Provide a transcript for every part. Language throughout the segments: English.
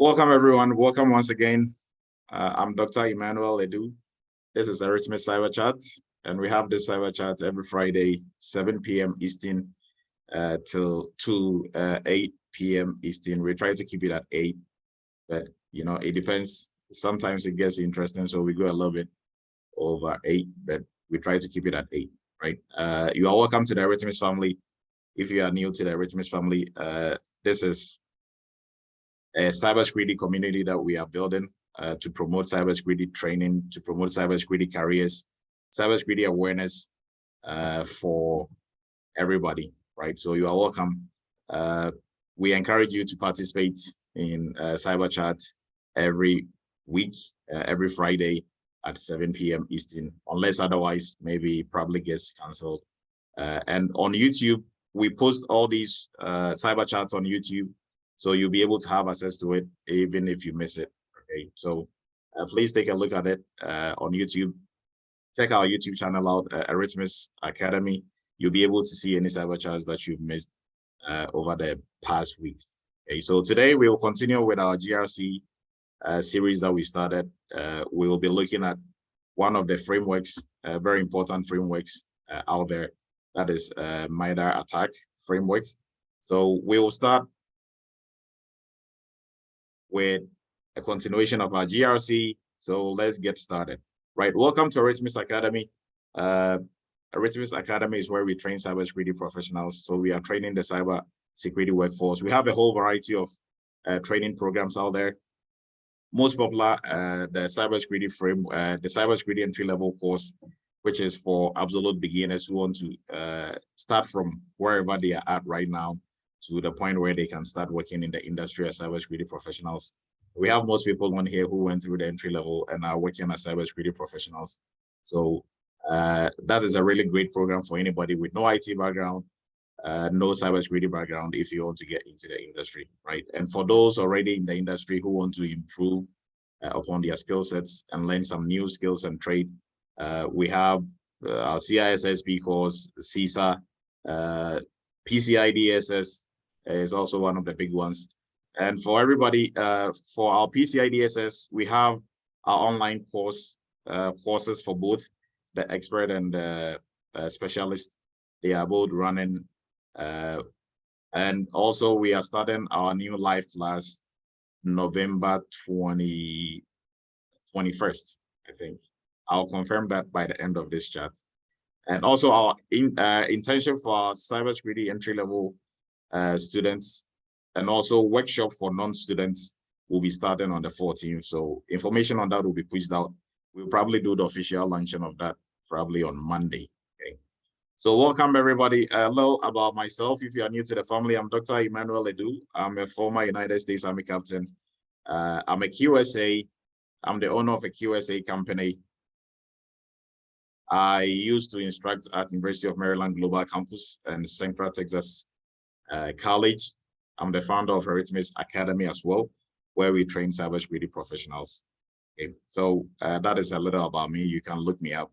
Welcome, everyone. Welcome once again. I'm Dr. Emmanuel Edu. This is Eretmis Cyber Chat, and we have this Cyber Chat every Friday, 7 p.m. Eastern till 8 p.m. Eastern. We try to keep it at 8, but it depends. Sometimes it gets interesting, so we go a little bit over 8, but we try to keep it at 8, right? You are welcome to the Eretmis family. If you are new to the Eretmis family, this is a cybersecurity community that we are building to promote cybersecurity training, to promote cybersecurity careers, cybersecurity awareness for everybody, right? So you are welcome. We encourage you to participate in Cyber Chat every week, every Friday at 7 p.m. Eastern, unless otherwise, maybe probably gets canceled. And on YouTube, we post all these Cyber Chats on YouTube, so you'll be able to have access to it even if you miss it. Okay, so please take a look at it on YouTube. Check our YouTube channel out, Eretmis Academy. You'll be able to see any cyber chats that you've missed over the past weeks. Okay, so today we will continue with our GRC series that we started. We will be looking at one of the frameworks, very important frameworks out there. That is MITRE ATTA&K Framework. So we will start with a continuation of our GRC. So let's get started. Right, welcome to Eretmis Academy. Eretmis Academy is where we train cybersecurity professionals. So we are training the cyber security workforce. We have a whole variety of training programs out there. Most popular, the cybersecurity entry-level course, which is for absolute beginners who want to start from wherever they are at right now to the point where they can start working in the industry as cybersecurity professionals. We have most people on here who went through the entry level and are working as cybersecurity professionals. So that is a really great program for anybody with no IT background, no cybersecurity background, if you want to get into the industry, right? And for those already in the industry who want to improve upon their skill sets and learn some new skills and trade, we have our CISSP course, CISA, PCI DSS is also one of the big ones. And for everybody, for our PCI DSS, we have our online courses for both the expert and the specialist. They are both running. And also we are starting our new live class November 21st, I think. I'll confirm that by the end of this chat. And also our intention for our cybersecurity entry-level students and also workshop for non-students will be starting on the 14th. So information on that will be pushed out. We'll probably do the official launching of that probably on Monday. Okay. So welcome everybody. Hello about myself. If you are new to the family, I'm Dr. Emmanuel Edu. I'm a former United States Army captain. I'm a QSA. I'm the owner of a QSA company. I used to instruct at University of Maryland Global Campus and Central Texas College. I'm the founder of Eretmis Academy as well, where we train cybersecurity professionals. Okay, so that is a little about me. You can look me up.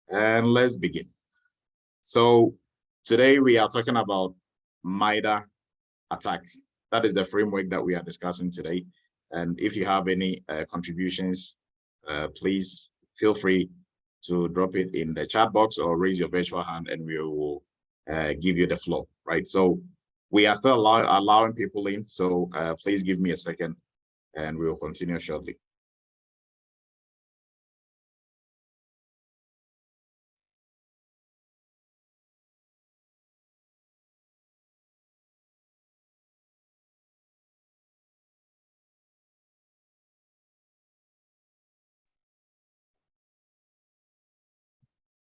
And let's begin. So today we are talking about MITRE ATTA&K. That is the framework that we are discussing today. And if you have any contributions, please feel free to drop it in the chat box or raise your virtual hand and we will give you the floor, right? So we are still allowing people in, so please give me a second and we will continue shortly.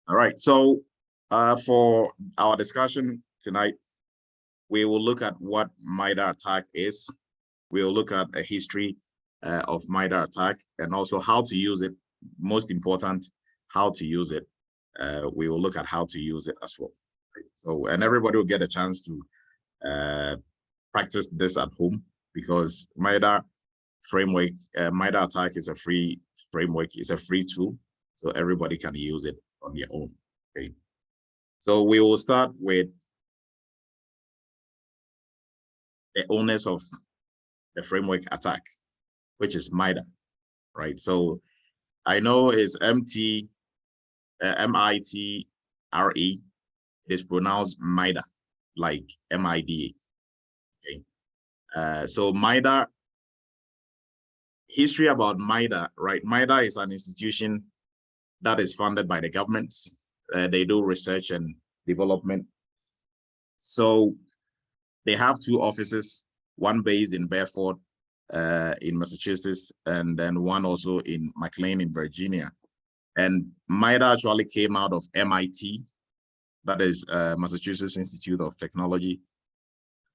All right, so for our discussion tonight, we will look at what MITRE ATTA&K is. We will look at a history of MITRE ATTA&K and also how to use it. Most important, how to use it. We will look at how to use it as well. So, and everybody will get a chance to practice this at home because MITRE framework, MITRE ATTA&K is a free framework. It's a free tool, so everybody can use it on their own. Okay. So we will start with the owners of the framework attack, which is MITRE, right? So I know it's MITRE. It is pronounced MITRE, like MIDA. Okay. So MITRE, history about MITRE, right? MITRE is an institution that is funded by the government. They do research and development. So they have two offices, one based in Bedford, in Massachusetts, and then one also in McLean in Virginia. And MITRE actually came out of MIT, that is Massachusetts Institute of Technology,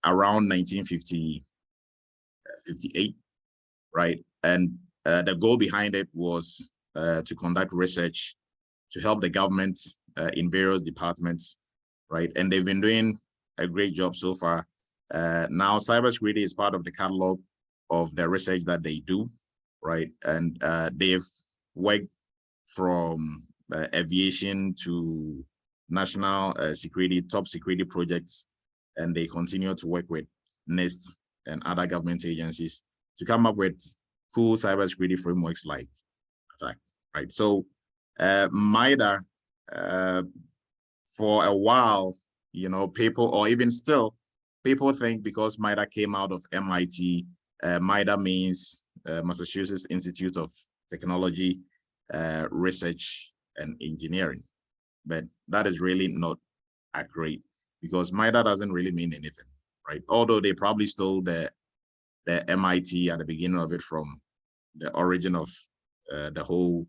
around 1958, right? And the goal behind it was to conduct research to help the government in various departments, right? And they've been doing a great job so far. Now, cybersecurity is part of the catalog of the research that they do, right? And they've worked from aviation to national security, top security projects, and they continue to work with NIST and other government agencies to come up with cool cybersecurity frameworks like ATT&K, right? So MITRE, for a while, you know, people, or even still, people think because MITRE came out of MIT, MITRE means Massachusetts Institute of Technology, Research and Engineering, but that is really not accurate, because MITRE doesn't really mean anything, right? Although they probably stole the MIT at the beginning of it from the origin of the whole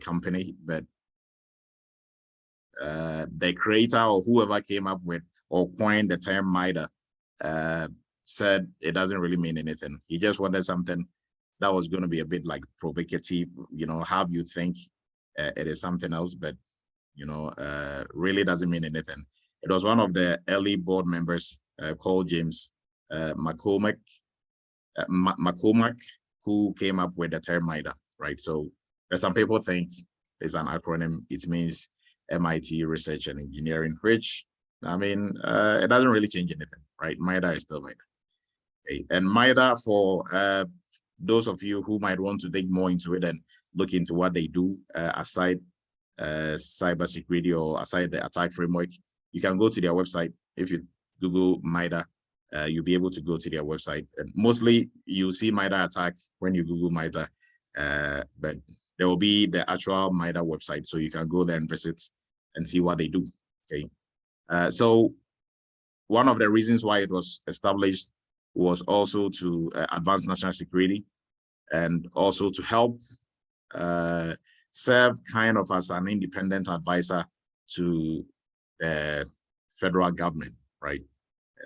company, but the creator or whoever came up with or coined the term MITRE said it doesn't really mean anything. He just wanted something that was going to be a bit like provocative, you know, have you think it is something else, but you know, really doesn't mean anything. It was one of the early board members called James McCormack, who came up with the term MITRE, right? So some people think it's an acronym. It means MIT Research and Engineering, which, I mean, it doesn't really change anything, right? MITRE is still MITRE. Okay. And MITRE, for those of you who might want to dig more into it and look into what they do aside cybersecurity or aside the ATT&K framework, you can go to their website. If you Google MITRE, you'll be able to go to their website. And mostly you'll see MITRE ATT&K when you Google MITRE, but there will be the actual MITRE website, so you can go there and visit and see what they do. Okay. So one of the reasons why it was established was also to advance national security, and also to help serve kind of as an independent advisor to the federal government, right?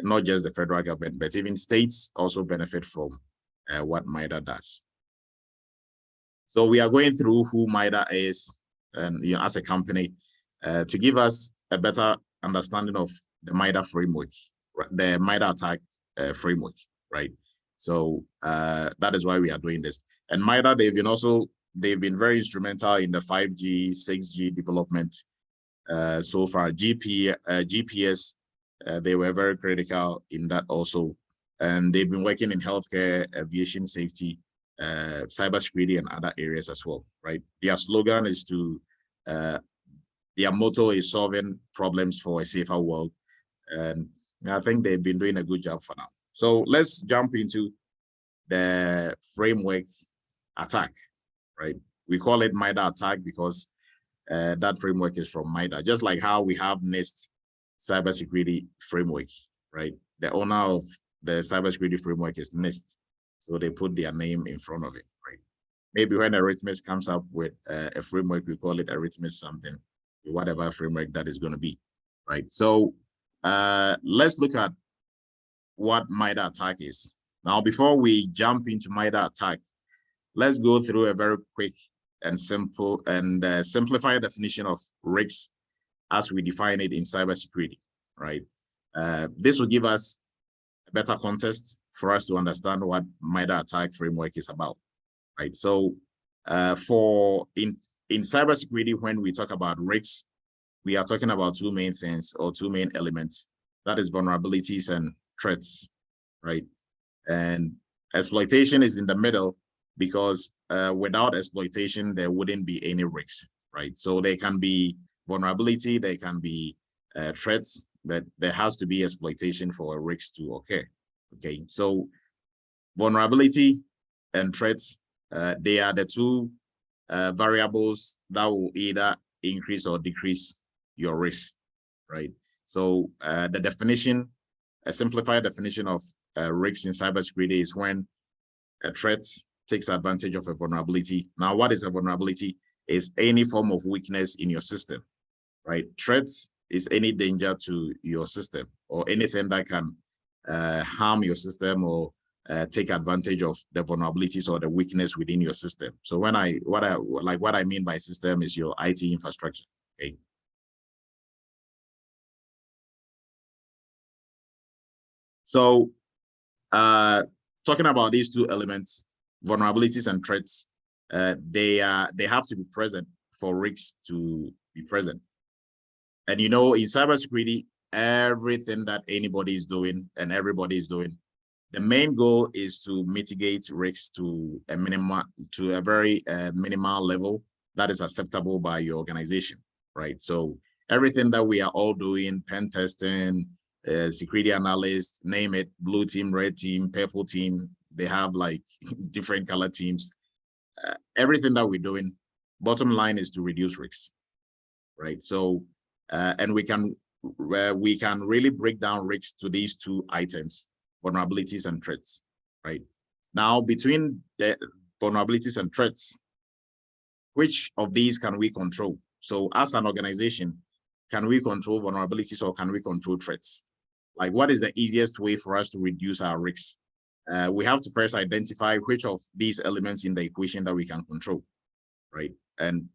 Not just the federal government, but even states also benefit from what MITRE does. So we are going through who MITRE is, and you know, as a company, to give us a better understanding of the MITRE framework, the MITRE ATT&K framework, right? So that is why we are doing this. And MITRE, they've been very instrumental in the 5G, 6G development so far. GPS, they were very critical in that also. And they've been working in healthcare, aviation safety, cybersecurity, and other areas as well, right? Their slogan is to, their motto is solving problems for a safer world. And I think they've been doing a good job for now. So let's jump into the framework ATT&K, right? We call it MITRE ATT&K because that framework is from MITRE, just like how we have NIST cybersecurity framework, right? The owner of the cybersecurity framework is NIST, so they put their name in front of it, right? Maybe when Eretmis comes up with a framework, we call it Eretmis something, whatever framework that is going to be, right? So let's look at what MITRE ATT&K is. Now, before we jump into MITRE ATT&K, let's go through a very quick and simple and simplified definition of risks as we define it in cybersecurity, right? This will give us a better context for us to understand what MITRE ATT&K framework is about, right? So in cybersecurity, when we talk about risks, we are talking about two main things or two main elements. That is vulnerabilities and threats, right? And Exploitation is in the middle because without exploitation, there wouldn't be any risks, right? So there can be vulnerability, there can be threats, but there has to be exploitation for a risk to occur. Okay, so vulnerability and threats, they are the two variables that will either increase or decrease your risk, right? So the definition, a simplified definition of risks in cybersecurity is when a threat takes advantage of a vulnerability. Now, what is a vulnerability? Is any form of weakness in your system, right? Threats is any danger to your system or anything that can harm your system or take advantage of the vulnerabilities or the weakness within your system. So what I mean by system is your IT infrastructure. Okay. So talking about these two elements, vulnerabilities and threats, they have to be present for risks to be present. And in cybersecurity, everything that anybody is doing and everybody is doing, the main goal is to mitigate risks to a very minimal level that is acceptable by your organization, right? So everything that we are all doing, pen testing, security analysts, name it, blue team, red team, purple team, they have like different color teams. Everything that we're doing, bottom line is to reduce risks, right? So, and we can really break down risks to these two items, vulnerabilities and threats, right? Now, between the vulnerabilities and threats, which of these can we control? So as an organization, can we control vulnerabilities or can we control threats? Like, what is the easiest way for us to reduce our risks? We have to first identify which of these elements in the equation that we can control, right? And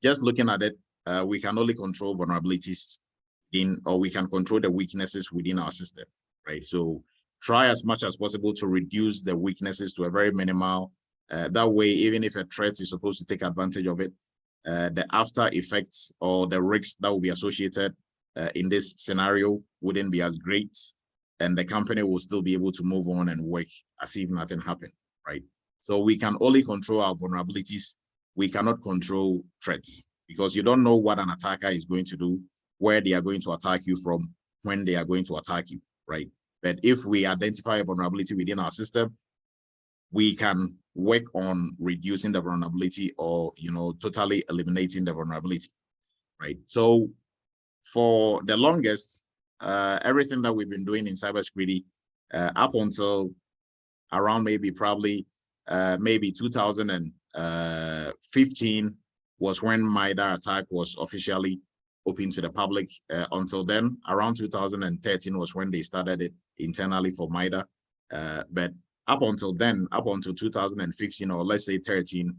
just looking at it, we can only control vulnerabilities or we can control the weaknesses within our system, right? So try as much as possible to reduce the weaknesses to a very minimal. That way, even if a threat is supposed to take advantage of it, the after effects or the risks that will be associated in this scenario wouldn't be as great, and the company will still be able to move on and work as if nothing happened, right? So we can only control our vulnerabilities. We cannot control threats because you don't know what an attacker is going to do, where they are going to attack you from, when they are going to attack you, right? But if we identify a vulnerability within our system, we can work on reducing the vulnerability or, totally eliminating the vulnerability, right? So for the longest, everything that we've been doing in cybersecurity up until around maybe 2015 was when MITRE ATTA&K was officially open to the public. Until then, around 2013 was when they started it internally for MITRE. But up until then, up until 2015 or let's say 13,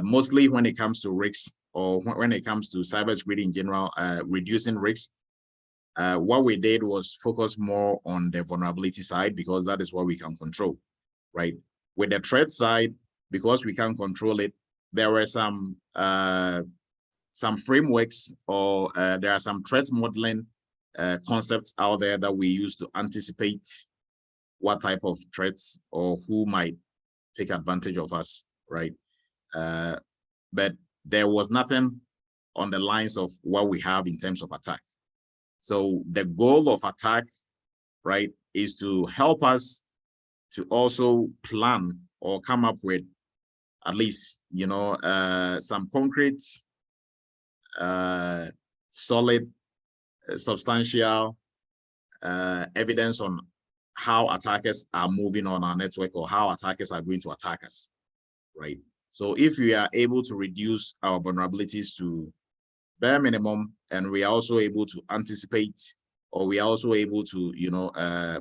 mostly when it comes to risks or when it comes to cybersecurity in general, reducing risks, what we did was focus more on the vulnerability side because that is what we can control, right? With the threat side, because we can't control it, there were some frameworks or there are some threat modeling concepts out there that we use to anticipate what type of threats or who might take advantage of us, right? But there was nothing on the lines of what we have in terms of attack. So the goal of attack, right, is to help us to also plan or come up with at least, some concrete, solid, substantial evidence on how attackers are moving on our network or how attackers are going to attack us, right? So if we are able to reduce our vulnerabilities to bare minimum, and we are also able to anticipate, or we are also able to,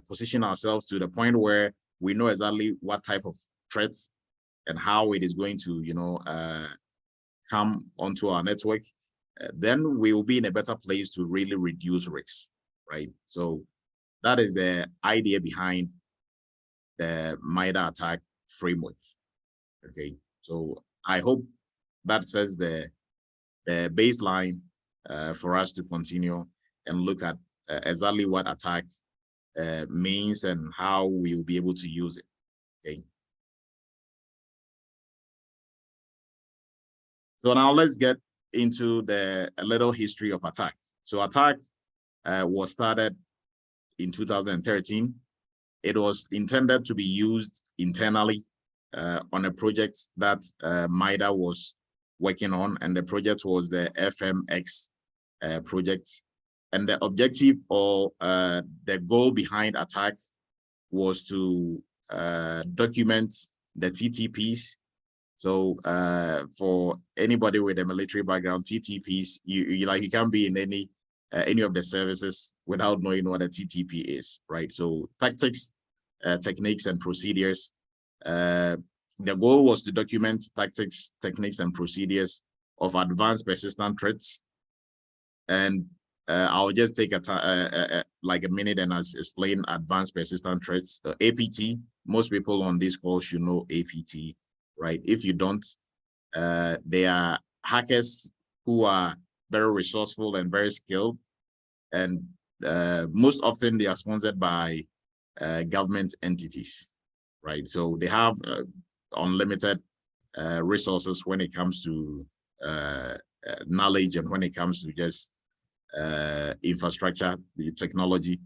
position ourselves to the point where we know exactly what type of threats and how it is going to, come onto our network, then we will be in a better place to really reduce risks, right? So that is the idea behind the MITRE ATTA&K framework. Okay, so I hope that sets the baseline for us to continue and look at exactly what attack means and how we will be able to use it. Okay, So now let's get into a little history of ATT&K. So ATT&K was started in 2013. It was intended to be used internally on a project that MITRE was working on, and the project was the FMX project. And the objective or the goal behind ATT&K was to document the TTPs. So for anybody with a military background, TTPs, you can't be in any of the services without knowing what a TTP is, right? So tactics, techniques, and procedures. The goal was to document tactics, techniques, and procedures of advanced persistent threats. And I'll just take like a minute and explain advanced persistent threats. APT, most people on this call should know APT, right? If you don't, they are hackers who are very resourceful and very skilled. And most often they are sponsored by government entities, right? So they have unlimited resources when it comes to knowledge and when it comes to just infrastructure, the technology.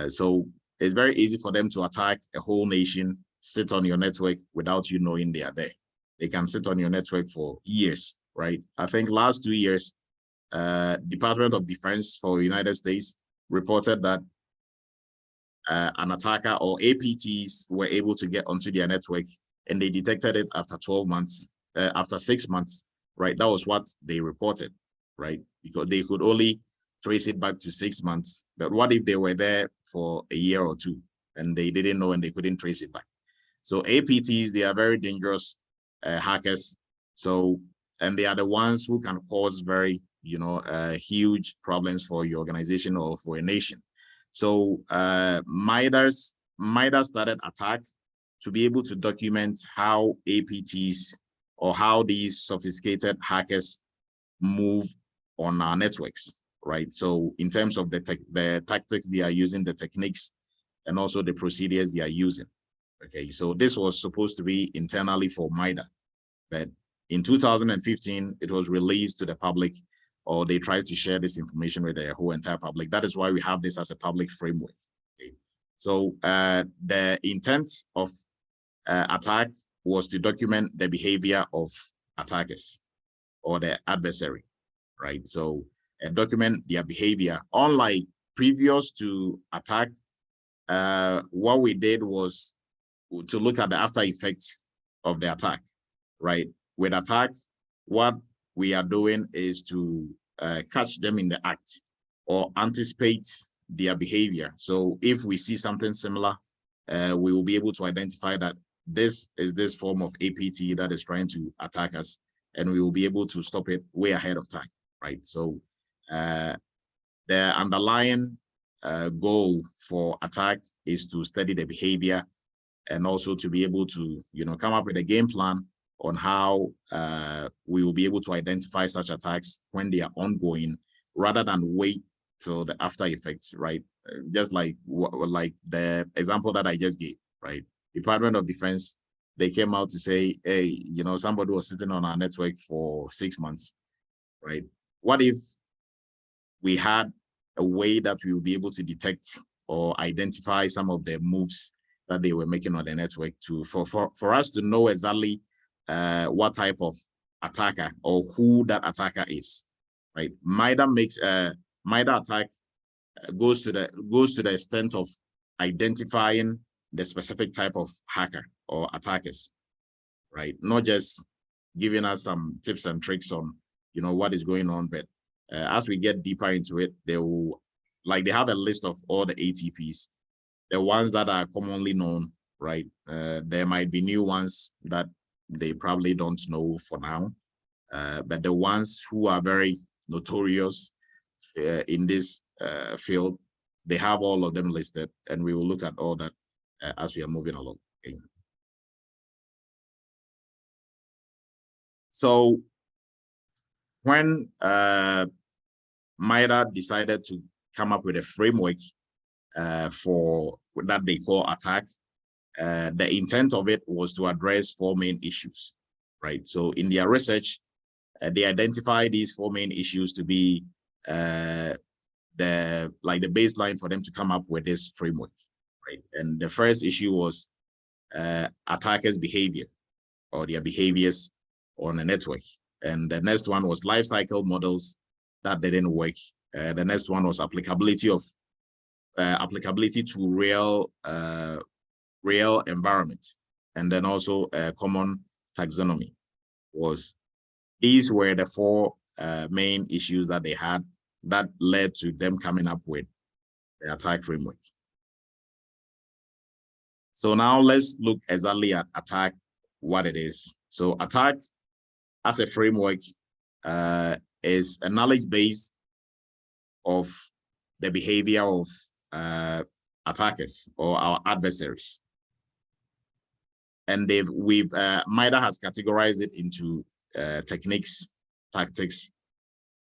So it's very easy for them to attack a whole nation, sit on your network without you knowing they are there. They can sit on your network for years, right? I think last 2 years, Department of Defense for the United States reported that an attacker or APTs were able to get onto their network, and they detected it after 12 months, after 6 months, right? That was what they reported, right? Because they could only trace it back to 6 months. But what if they were there for a year or two and they didn't know and they couldn't trace it back? So APTs, they are very dangerous hackers. So, and they are the ones who can cause very, huge problems for your organization or for a nation. So MITRE started ATT&K to be able to document how APTs or how these sophisticated hackers move on our networks, right? So in terms of the tactics they are using, the techniques, and also the procedures they are using. Okay, so this was supposed to be internally for MITRE, but in 2015, it was released to the public, or they tried to share this information with the whole entire public. That is why we have this as a public framework. Okay. So the intent of ATT&K was to document the behavior of attackers or the adversary, right? So document their behavior. Unlike previous to ATT&K, what we did was to look at the after effects of the attack, right? With ATT&K, what we are doing is to catch them in the act or anticipate their behavior. So if we see something similar, we will be able to identify that this is this form of APT that is trying to attack us, and we will be able to stop it way ahead of time, right? So the underlying goal for ATT&K is to study the behavior and also to be able to, come up with a game plan on how we will be able to identify such attacks when they are ongoing, rather than wait till the after effects, right? Just like the example that I just gave, right? Department of Defense, they came out to say, hey, somebody was sitting on our network for 6 months, right? What if we had a way that we will be able to detect or identify some of the moves that they were making on the network for us to know exactly what type of attacker or who that attacker is, right? MITRE ATT&K goes to the extent of identifying the specific type of hacker or attackers, right? Not just giving us some tips and tricks on, what is going on, but as we get deeper into it, they have a list of all the ATPs, the ones that are commonly known, right? There might be new ones that they probably don't know for now, but the ones who are very notorious in this field, they have all of them listed, and we will look at all that as we are moving along. Okay. So when MITRE decided to come up with a framework for that they call ATT&K, the intent of it was to address 4 main issues, right? So in their research, they identify these 4 main issues to be the baseline for them to come up with this framework, right? And the first issue was attackers' behavior, or their behaviors on a network. And the next one was life cycle models that didn't work. The next one was applicability to real environment. And then also common taxonomy. These were the 4 main issues that they had that led to them coming up with the attack framework. So now let's look exactly at attack, what it is. So attack as a framework is a knowledge base of the behavior of attackers or our adversaries. And MITRE has categorized it into techniques, tactics,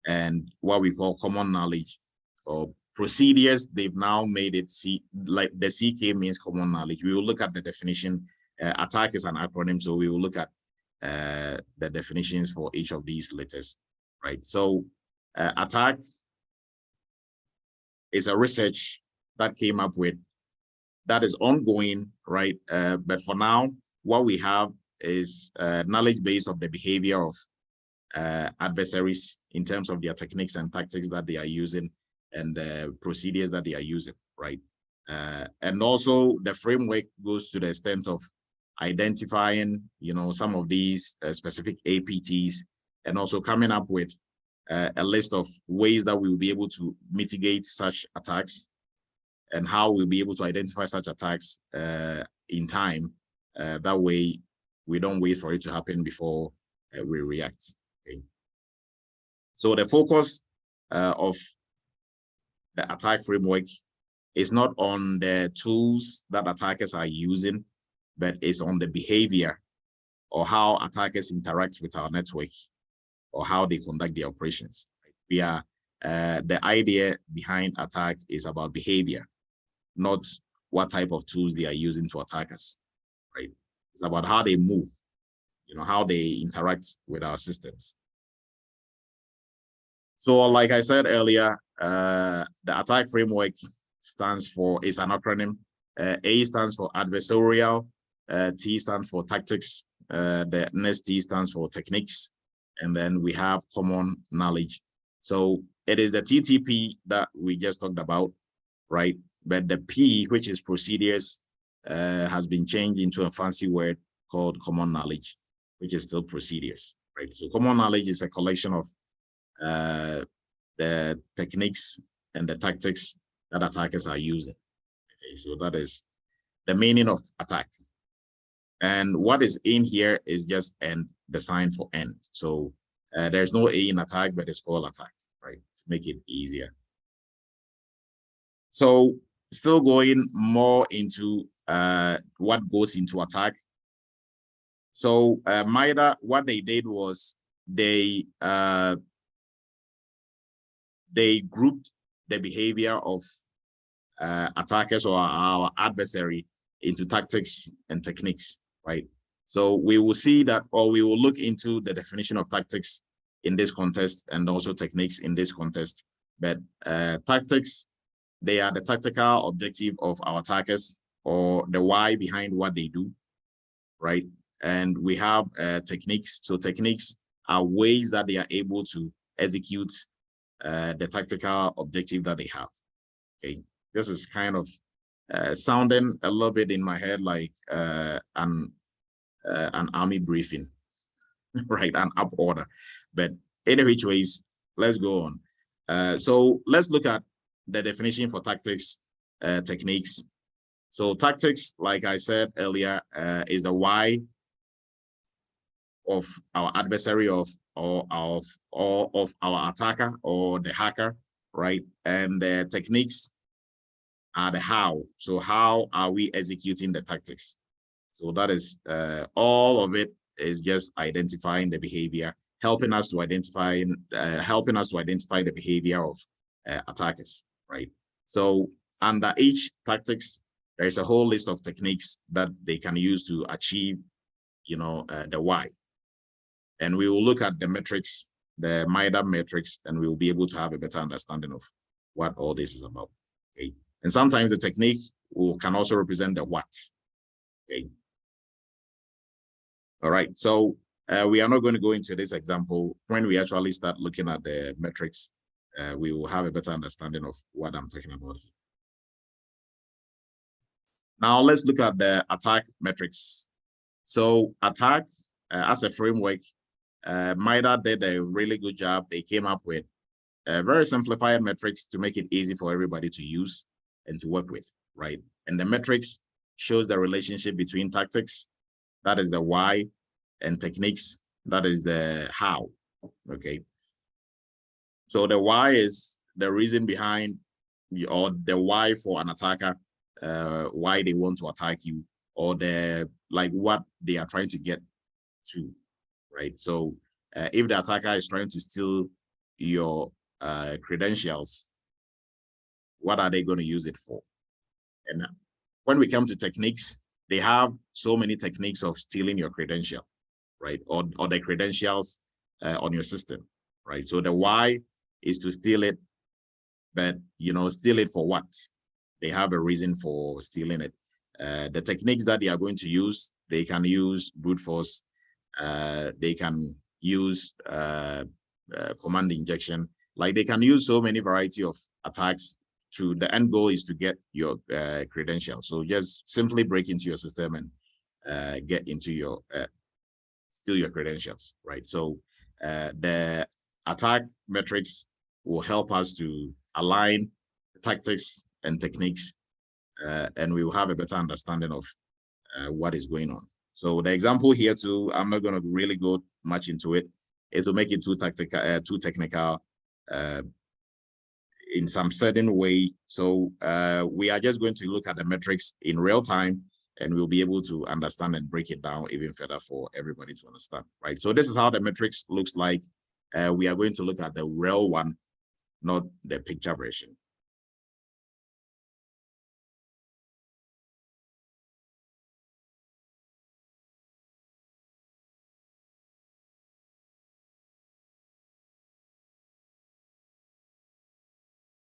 and what we call common knowledge or procedures. They've now made it like the CK means common knowledge. We will look at the definition. Attack is an acronym, so we will look at the definitions for each of these letters, right? So attack is a research that came up with, that is ongoing, right? But for now, what we have is knowledge base of the behavior of adversaries in terms of their techniques and tactics that they are using and the procedures that they are using, right? And also the framework goes to the extent of identifying, some of these specific APTs, and also coming up with a list of ways that we will be able to mitigate such attacks, and how we'll be able to identify such attacks in time. That way, we don't wait for it to happen before we react. Okay. So the focus of the attack framework is not on the tools that attackers are using, but it's on the behavior or how attackers interact with our network or how they conduct their operations. The idea behind attack is about behavior, not what type of tools they are using to attack us, right? It's about how they move, how they interact with our systems. So like I said earlier, the attack framework is an acronym. A stands for adversarial, T stands for tactics, the next T stands for techniques, and then we have common knowledge. So it is the TTP that we just talked about, right? But the P, which is procedures, has been changed into a fancy word called common knowledge, which is still procedures, right? So common knowledge is a collection of the techniques and the tactics that attackers are using. Okay, so that is the meaning of attack. And what is in here is just end, the sign for end. So there's no A in attack, but it's called attack, right? To make it easier. So still going more into what goes into attack. So MITRE, what they did was they grouped the behavior of attackers or our adversary into tactics and techniques, right? So we will see that, or we will look into the definition of tactics in this context and also techniques in this context. But tactics, they are the tactical objective of our attackers, or the why behind what they do, right? And we have techniques. So techniques are ways that they are able to execute the tactical objective that they have. Okay, this is kind of sounding a little bit in my head like an army briefing, right? An up order. But any which ways, let's go on. So let's look at the definition for tactics, techniques. So tactics, like I said earlier, is the why of our adversary or of our attacker or the hacker, right? And the techniques are the how. So how are we executing the tactics? So that is all of it is just identifying the behavior, helping us to identify the behavior of attackers, right? So under each tactics, there is a whole list of techniques that they can use to achieve, the why. And we will look at the metrics, the MITRE metrics, and we will be able to have a better understanding of what all this is about. Okay. And sometimes the technique can also represent the what. Okay. All right. So we are not going to go into this example. When we actually start looking at the metrics, we will have a better understanding of what I'm talking about here. Now let's look at the attack metrics. So attack as a framework, MITRE did a really good job. They came up with very simplified metrics to make it easy for everybody to use and to work with, right? And the metrics shows the relationship between tactics, that is the why, and techniques, that is the how, okay? So the why is the reason behind, or the why for an attacker, why they want to attack you, or like what they are trying to get to, right? So if the attacker is trying to steal your credentials, what are they going to use it for? And when we come to techniques, they have so many techniques of stealing your credential, right? Or the credentials on your system, right? So the why is to steal it, but steal it for what? They have a reason for stealing it. The techniques that they are going to use, they can use brute force, they can use command injection, like they can use so many variety of attacks. To the end goal is to get your credentials. So just simply break into your system and get into your steal your credentials, right? So the attack metrics will help us to align tactics and techniques, and we will have a better understanding of what is going on. So the example here too, I'm not going to really go much into it. It will make it too technical in some certain way. So we are just going to look at the metrics in real time, and we'll be able to understand and break it down even further for everybody to understand, right? So this is how the metrics looks like. We are going to look at the real one, not the picture version.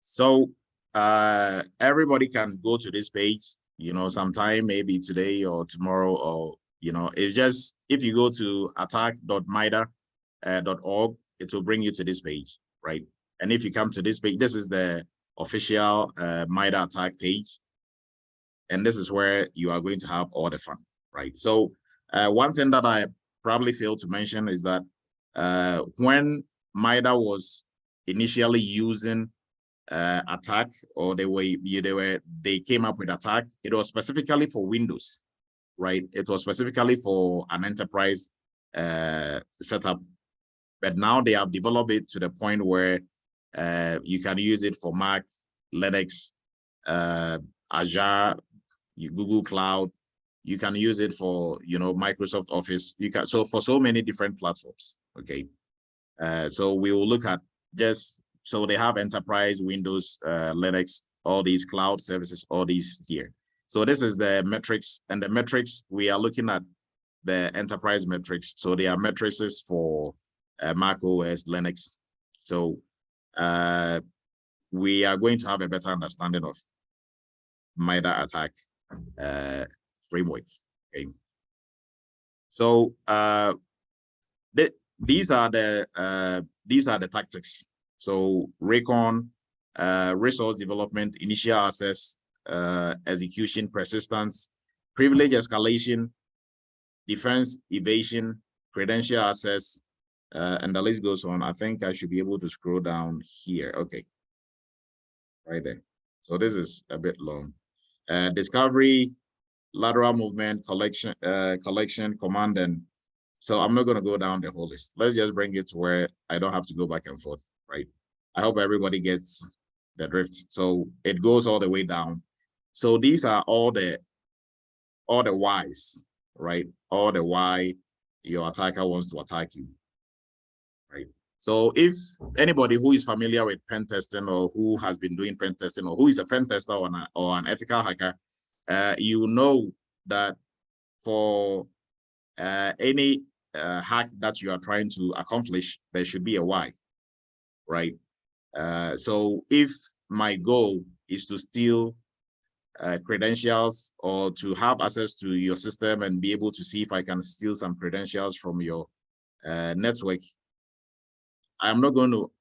So everybody can go to this page, sometime maybe today or tomorrow, or it's just, if you go to attack.mitre.org, it will bring you to this page, right? And if you come to this page, this is the official MITRE attack page, and this is where you are going to have all the fun, right? So one thing that I probably failed to mention is that when MITRE was initially using attack, or they came up with attack, it was specifically for Windows, right? It was specifically for an enterprise setup, but now they have developed it to the point where you can use it for Mac, Linux, Azure, Google Cloud. You can use it for Microsoft Office. You can, so for so many different platforms. Okay, so we will look at just, so they have enterprise, Windows, Linux, all these cloud services, all these here. So this is the metrics, and the metrics, we are looking at the enterprise metrics. So they are metrics for Mac OS, Linux. So we are going to have a better understanding of MITRE attack framework. Okay. So these are the tactics. So recon, resource development, initial access, execution, persistence, privilege escalation, defense, evasion, credential access, and the list goes on. I think I should be able to scroll down here. Okay, right there. So this is a bit long. Discovery, lateral movement, collection, command, and so I'm not going to go down the whole list. Let's just bring it to where I don't have to go back and forth, right? I hope everybody gets the drift. So it goes all the way down. So these are all the whys, right? All the why your attacker wants to attack you, right? So if anybody who is familiar with pen testing, or who has been doing pen testing, or who is a pen tester or an ethical hacker, you know that for any hack that you are trying to accomplish, there should be a why, right? So if my goal is to steal credentials or to have access to your system and be able to see if I can steal some credentials from your network, I'm not going to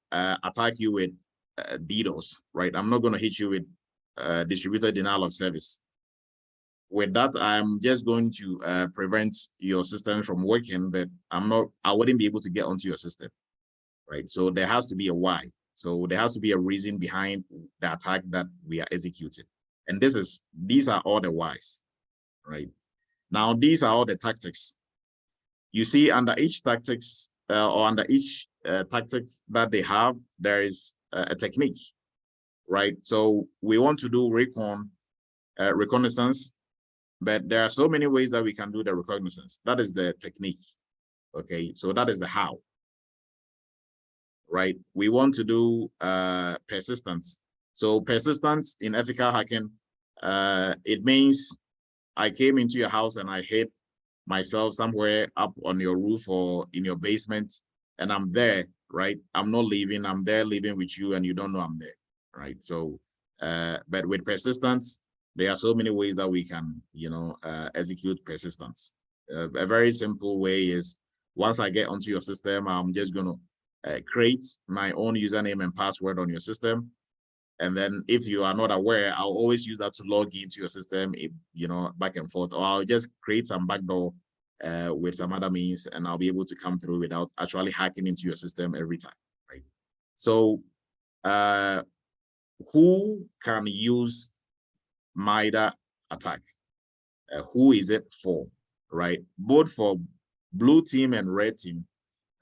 attack you with DDoS, right? I'm not going to hit you with distributed denial of service. With that, I'm just going to prevent your system from working, but I wouldn't be able to get onto your system, right? So there has to be a why. So there has to be a reason behind the attack that we are executing. And these are all the whys, right? Now, these are all the tactics. You see, under each tactics or under each tactic that they have, there is a technique, right? So we want to do reconnaissance, but there are so many ways that we can do the reconnaissance. That is the technique, okay? So that is the how, right? We want to do persistence. So persistence in ethical hacking, it means I came into your house and I hid myself somewhere up on your roof or in your basement, and I'm there, right? I'm not leaving, I'm there living with you and you don't know I'm there, right? So, but with persistence, there are so many ways that we can, execute persistence. A very simple way is once I get onto your system, I'm just gonna create my own username and password on your system. And then if you are not aware, I'll always use that to log into your system, back and forth, or I'll just create some backdoor with some other means, and I'll be able to come through without actually hacking into your system every time, right? So who can use MITRE ATTA&K? Who is it for, right? Both for blue team and red team.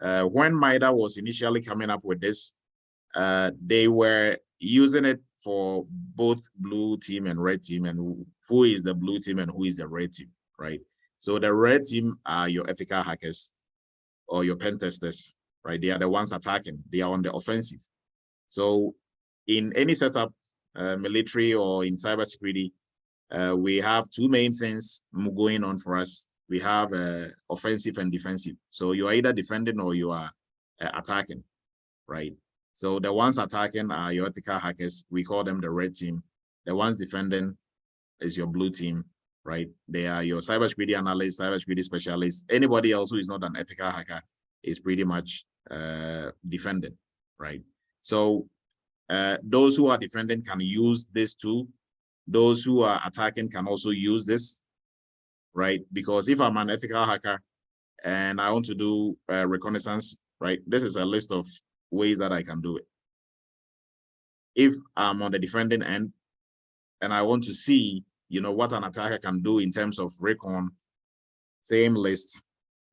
When MITRE was initially coming up with this, they were using it for both blue team and red team, and who is the blue team and who is the red team, right? So the red team are your ethical hackers or your pen testers, right? They are the ones attacking. They are on the offensive. So in any setup, military or in cybersecurity, we have two main things going on for us. We have offensive and defensive. So you are either defending or you are attacking, right? So the ones attacking are your ethical hackers. We call them the red team. The ones defending is your blue team, right? They are your cybersecurity analysts, cybersecurity specialists. Anybody else who is not an ethical hacker is pretty much defending, right? So those who are defending can use this tool. Those who are attacking can also use this, right? Because if I'm an ethical hacker and I want to do reconnaissance, right? This is a list of ways that I can do it. If I'm on the defending end and I want to see, what an attacker can do in terms of recon, same list,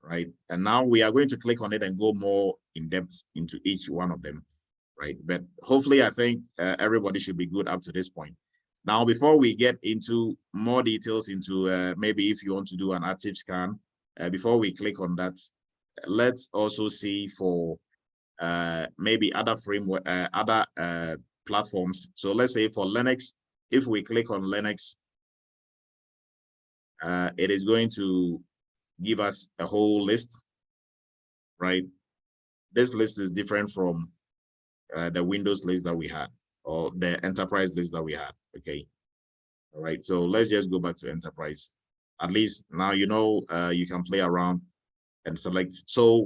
right? And now we are going to click on it and go more in depth into each one of them, right? But hopefully I think everybody should be good up to this point. Now, before we get into more details into maybe if you want to do an active scan, before we click on that, let's also see for maybe other framework, other platforms. So let's say for Linux, if we click on Linux, it is going to give us a whole list, right? This list is different from the Windows list that we had or the enterprise list that we had, okay? All right, so let's just go back to enterprise. At least now you can play around and select. So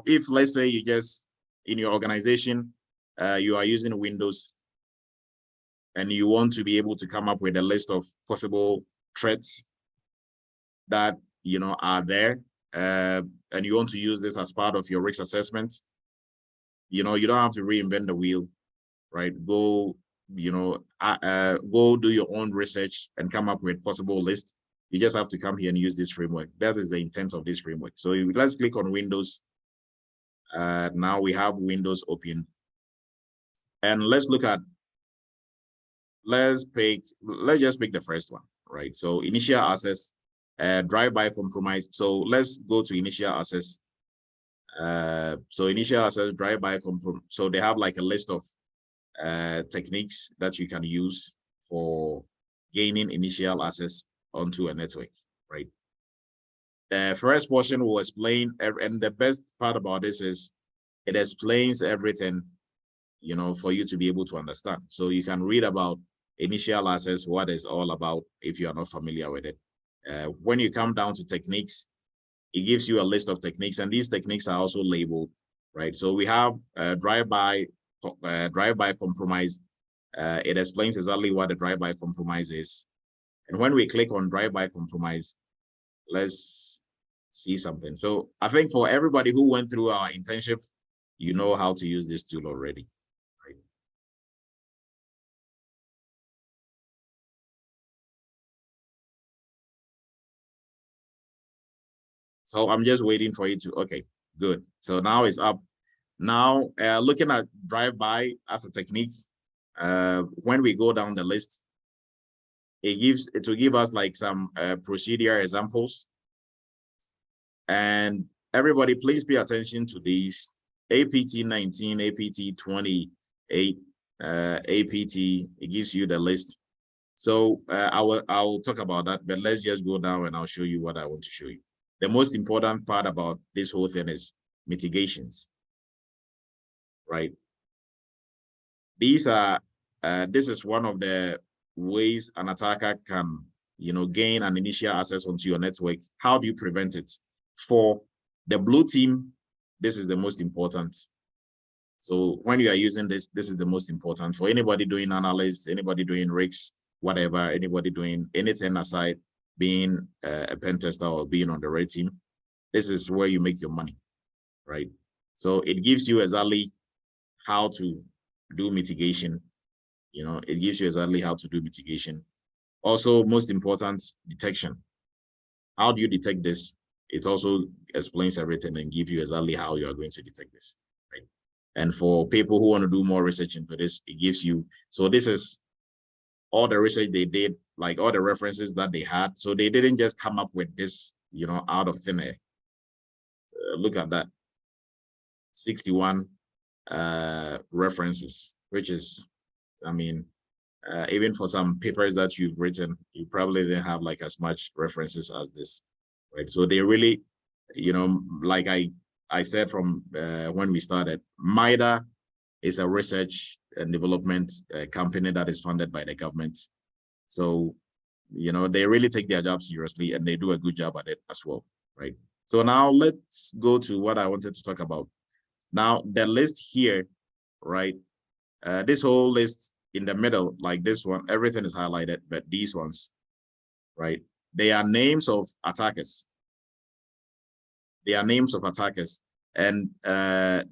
if let's say you just in your organization, you are using Windows and you want to be able to come up with a list of possible threats that are there, and you want to use this as part of your risk assessment, you don't have to reinvent the wheel, right? Go do your own research and come up with possible list. You just have to come here and use this framework. That is the intent of this framework. So let's click on Windows. Now we have Windows open, and let's look at, let's just pick the first one, right? So initial access, drive-by compromise. So let's go to initial access. So initial access, drive-by compromise. So they have like a list of techniques that you can use for gaining initial access onto a network, right? The first portion will explain, and the best part about this is it explains everything, you know, for you to be able to understand. So you can read about initial access, what it's all about if you are not familiar with it. When you come down to techniques, it gives you a list of techniques, and these techniques are also labeled, right? So we have drive-by compromise. It explains exactly what the drive-by compromise is. And when we click on drive-by compromise, let's see something. So I think for everybody who went through our internship, you know how to use this tool already, right? So I'm just waiting for you to, okay, good. So now it's up. Now, looking at drive-by as a technique, when we go down the list, it will give us like some procedure examples. And everybody, please pay attention to these. APT 19, APT 28, APT, it gives you the list. So I will talk about that, but let's just go down and I'll show you what I want to show you. The most important part about this whole thing is mitigations, right? These are, this is one of the ways an attacker can, you know, gain an initial access onto your network. How do you prevent it? For the blue team, this is the most important. So when you are using this, this is the most important. For anybody doing analysis, anybody doing rigs, whatever, anybody doing anything aside being a pen tester or being on the red team, this is where you make your money, right? So it gives you exactly how to do mitigation. You know, it gives you exactly how to do mitigation. Also, most important, detection. How do you detect this? It also explains everything and gives you exactly how you are going to detect this, right? And for people who want to do more research into this, it gives you, so this is all the research they did, like all the references that they had. So they didn't just come up with this, you know, out of thin air. Look at that, 61 references, which is, I mean, even for some papers that you've written, you probably didn't have like as much references as this, right? So they really, you know, like I said from when we started, MITRE is a research and development company that is funded by the government. So, you know, they really take their job seriously and they do a good job at it as well, right? So now let's go to what I wanted to talk about. Now, the list here, right? This whole list in the middle, like this one, everything is highlighted, but these ones, right? They are names of attackers. They are names of attackers. And MITRE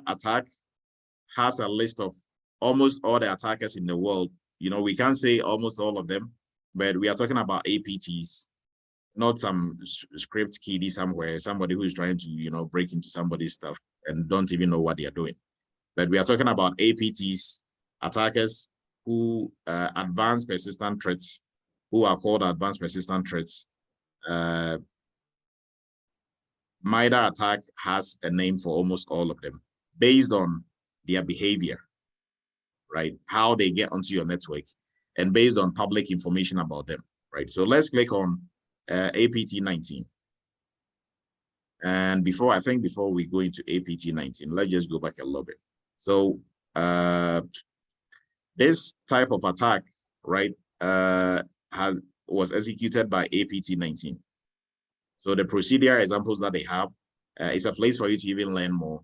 ATTA&K has a list of almost all the attackers in the world. You know, we can't say almost all of them, but we are talking about APTs, not some script kiddie somewhere, somebody who is trying to, you know, break into somebody's stuff and don't even know what they are doing. But we are talking about APTs, attackers who advanced persistent threats, who are called advanced persistent threats. MITRE ATTA&K has a name for almost all of them based on their behavior, right? How they get onto your network and based on public information about them, right? So let's click on APT 19. And before we go into APT 19, let's just go back a little bit. So this type of attack, right, was executed by APT 19. So the procedure examples that they have is a place for you to even learn more.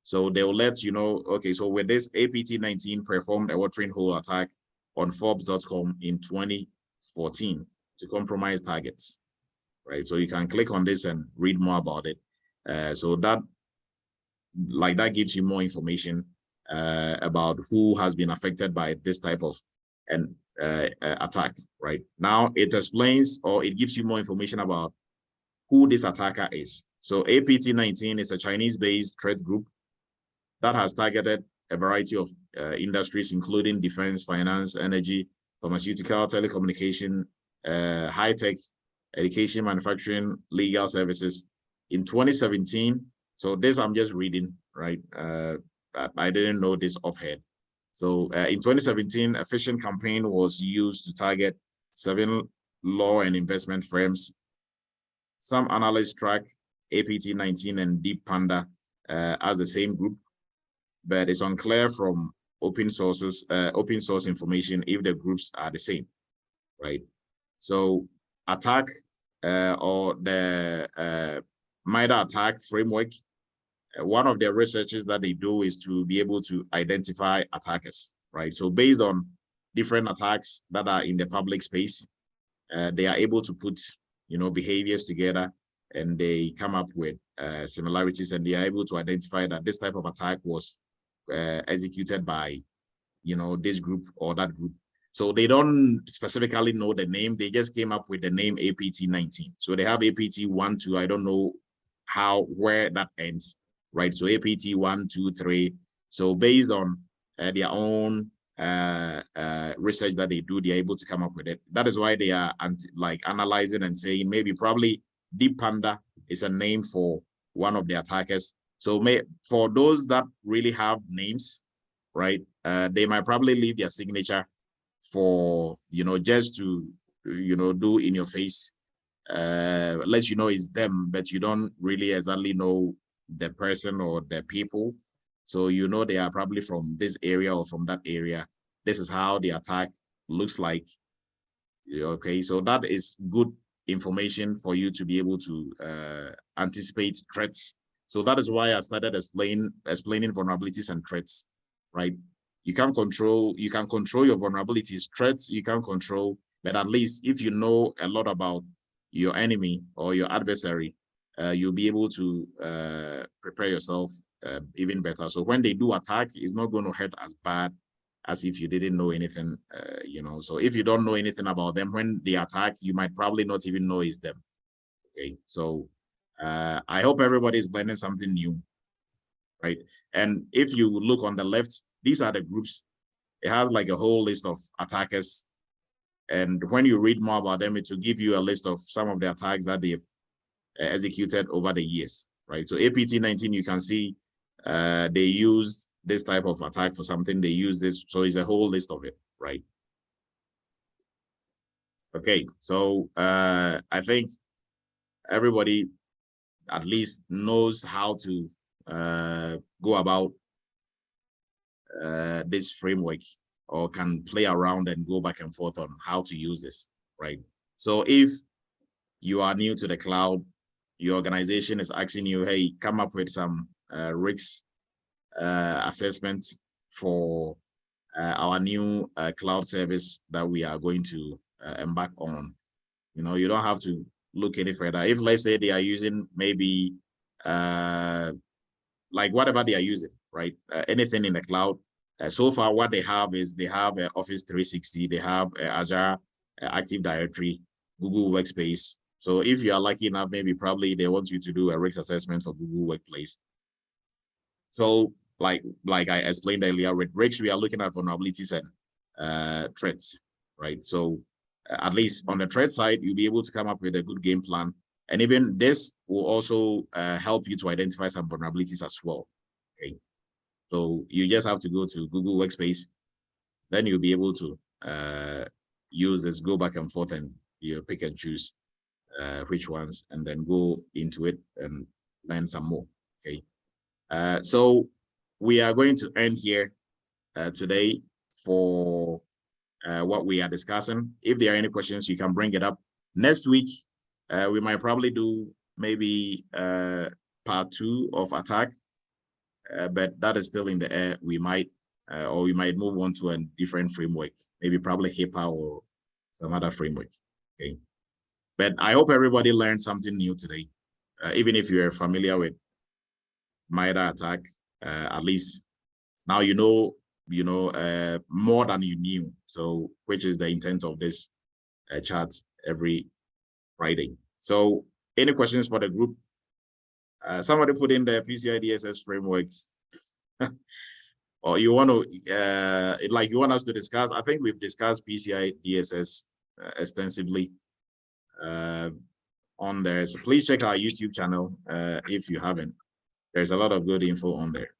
So they will let you know, okay, so with this APT 19 performed a watering hole attack on Forbes.com in 2014 to compromise targets, right? So you can click on this and read more about it. So that gives you more information about who has been affected by this type of attack, right? Now it explains, or it gives you more information about who this attacker is. So APT 19 is a Chinese-based threat group that has targeted a variety of industries, including defense, finance, energy, pharmaceutical, telecommunication, high-tech, education, manufacturing, legal services. In 2017, so this I'm just reading, right? I didn't know this offhand. So in 2017, a phishing campaign was used to target 7 law and investment firms some analysts track APT19 and Deep Panda as the same group, but it's unclear from open source information if the groups are the same, right? So attack or the MITRE ATTA&K Framework, one of the researches that they do is to be able to identify attackers, right? So based on different attacks that are in the public space, they are able to put, behaviors together, and they come up with similarities, and they are able to identify that this type of attack was executed by, this group or that group. So they don't specifically know the name. They just came up with the name APT19. So they have APT1, 2. I don't know where that ends, right? So APT1, 2, 3. So based on their own research that they do, they're able to come up with it. That is why they are analyzing and saying maybe probably Deep Panda is a name for one of the attackers. So for those that really have names, right, they might probably leave their signature for, just to, do in your face, let you know it's them, but you don't really exactly know the person or the people. So, they are probably from this area or from that area. This is how the attack looks like. Okay, so that is good information for you to be able to anticipate threats. So that is why I started explaining vulnerabilities and threats, right? You can control your vulnerabilities. Threats you can control, but at least if you know a lot about your enemy or your adversary, you'll be able to prepare yourself even better. So when they do attack, it's not going to hurt as bad as if you didn't know anything, So if you don't know anything about them, when they attack, you might probably not even know it's them. Okay, so I hope everybody's learning something new, right? And if you look on the left, these are the groups. It has like a whole list of attackers. And when you read more about them, it will give you a list of some of the attacks that they've executed over the years, right? So APT19, you can see they used this type of attack for something. They use this, so it's a whole list of it, right? Okay, so I think everybody at least knows how to go about this framework, or can play around and go back and forth on how to use this, right? So if you are new to the cloud, your organization is asking you, hey, come up with some risk assessments for our new cloud service that we are going to embark on. You don't have to look any further. If let's say they are using maybe like whatever they are using, right? Anything in the cloud. So far, what they have is they have Office 360, they have Azure Active Directory, Google Workspace. So if you are lucky enough, maybe probably they want you to do a risk assessment for Google Workplace. So like I explained earlier, with risks, we are looking at vulnerabilities and threats, right? So at least on the threat side, you'll be able to come up with a good game plan. And even this will also help you to identify some vulnerabilities as well, okay? So you just have to go to Google Workspace, then you'll be able to use this, go back and forth, and pick and choose which ones, and then go into it and learn some more, okay? So we are going to end here today for what we are discussing. If there are any questions, you can bring it up. Next week, we might probably do maybe part 2 of attack, but that is still in the air. We might, or we might move on to a different framework, maybe probably HIPAA or some other framework, okay? But I hope everybody learned something new today. Even if you're familiar with MITRE ATTA&K, at least now you know more than you knew. So, which is the intent of this chat every Friday. So, any questions for the group? Somebody put in the PCI DSS framework, or you want to like you want us to discuss? I think we've discussed PCI DSS extensively on there. So please check our YouTube channel if you haven't. There's a lot of good info on there.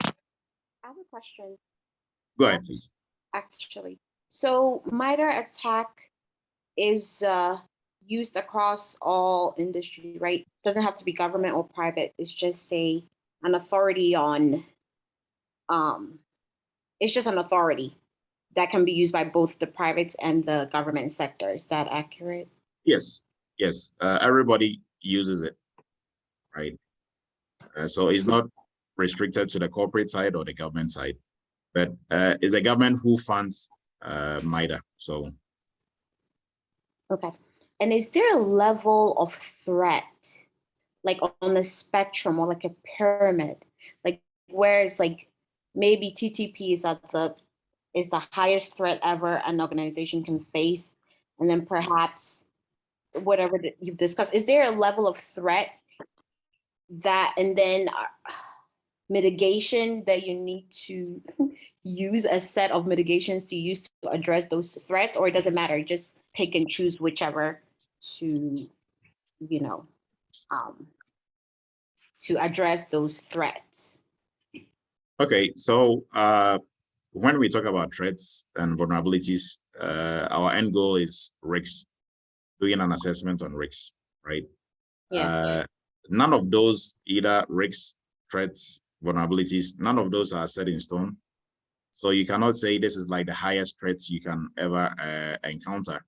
I have a question. Go ahead, please. Actually, so MITRE ATTA&K is used across all industry, right? Doesn't have to be government or private. It's just say an authority on, it's just an authority that can be used by both the private and the government sector. Is that accurate? Yes, yes. Everybody uses it, right? So it's not restricted to the corporate side or the government side, but it's the government who funds MITRE. So. Okay. And is there a level of threat, like on the spectrum or like a pyramid, like where it's like maybe TTP is the highest threat ever an organization can face, and then perhaps whatever that you've discussed, is there a level of threat that, and then mitigation that you need to use a set of mitigations to use to address those threats, or it doesn't matter, just pick and choose whichever to, you know, to address those threats? Okay, so when we talk about threats and vulnerabilities, our end goal is risks, doing an assessment on risks, right? Yeah. None of those, either risks, threats, vulnerabilities, none of those are set in stone. So you cannot say this is like the highest threats you can ever encounter,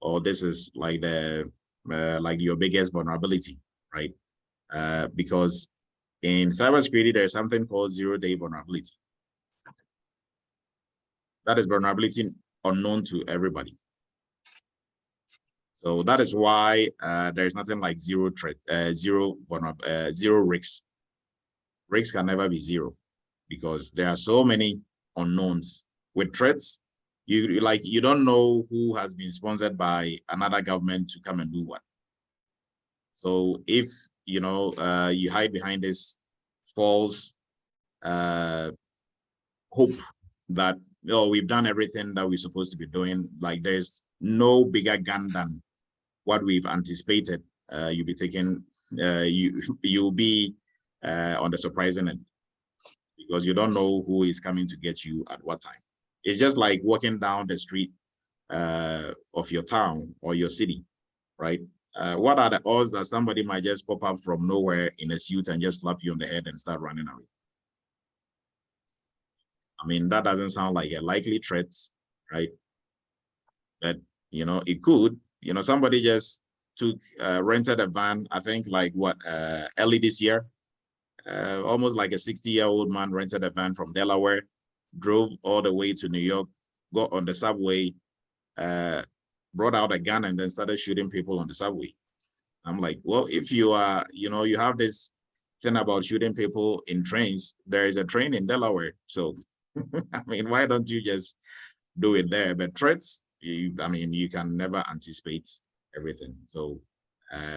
or this is like the like your biggest vulnerability, right? Because in cybersecurity, there's something called zero-day vulnerability. That is vulnerability unknown to everybody. So that is why there's nothing like zero threat, zero risks. Risks can never be zero because there are so many unknowns. With threats, you don't know who has been sponsored by another government to come and do what. So if you hide behind this false hope that we've done everything that we're supposed to be doing, like there's no bigger gun than what we've anticipated, you'll be taking, you'll be on the surprising end because you don't know who is coming to get you at what time. It's just like walking down the street of your town or your city, right? What are the odds that somebody might just pop up from nowhere in a suit and just slap you on the head and start running away? I mean, that doesn't sound like a likely threat, right? But, it could. Somebody just rented a van, I think like early this year, almost like a 60-year-old man rented a van from Delaware, drove all the way to New York, got on the subway, brought out a gun and then started shooting people on the subway. I'm like, well, if you are, you have this thing about shooting people in trains, there is a train in Delaware. So, I mean, why don't you just do it there? But threats, you can never anticipate everything. So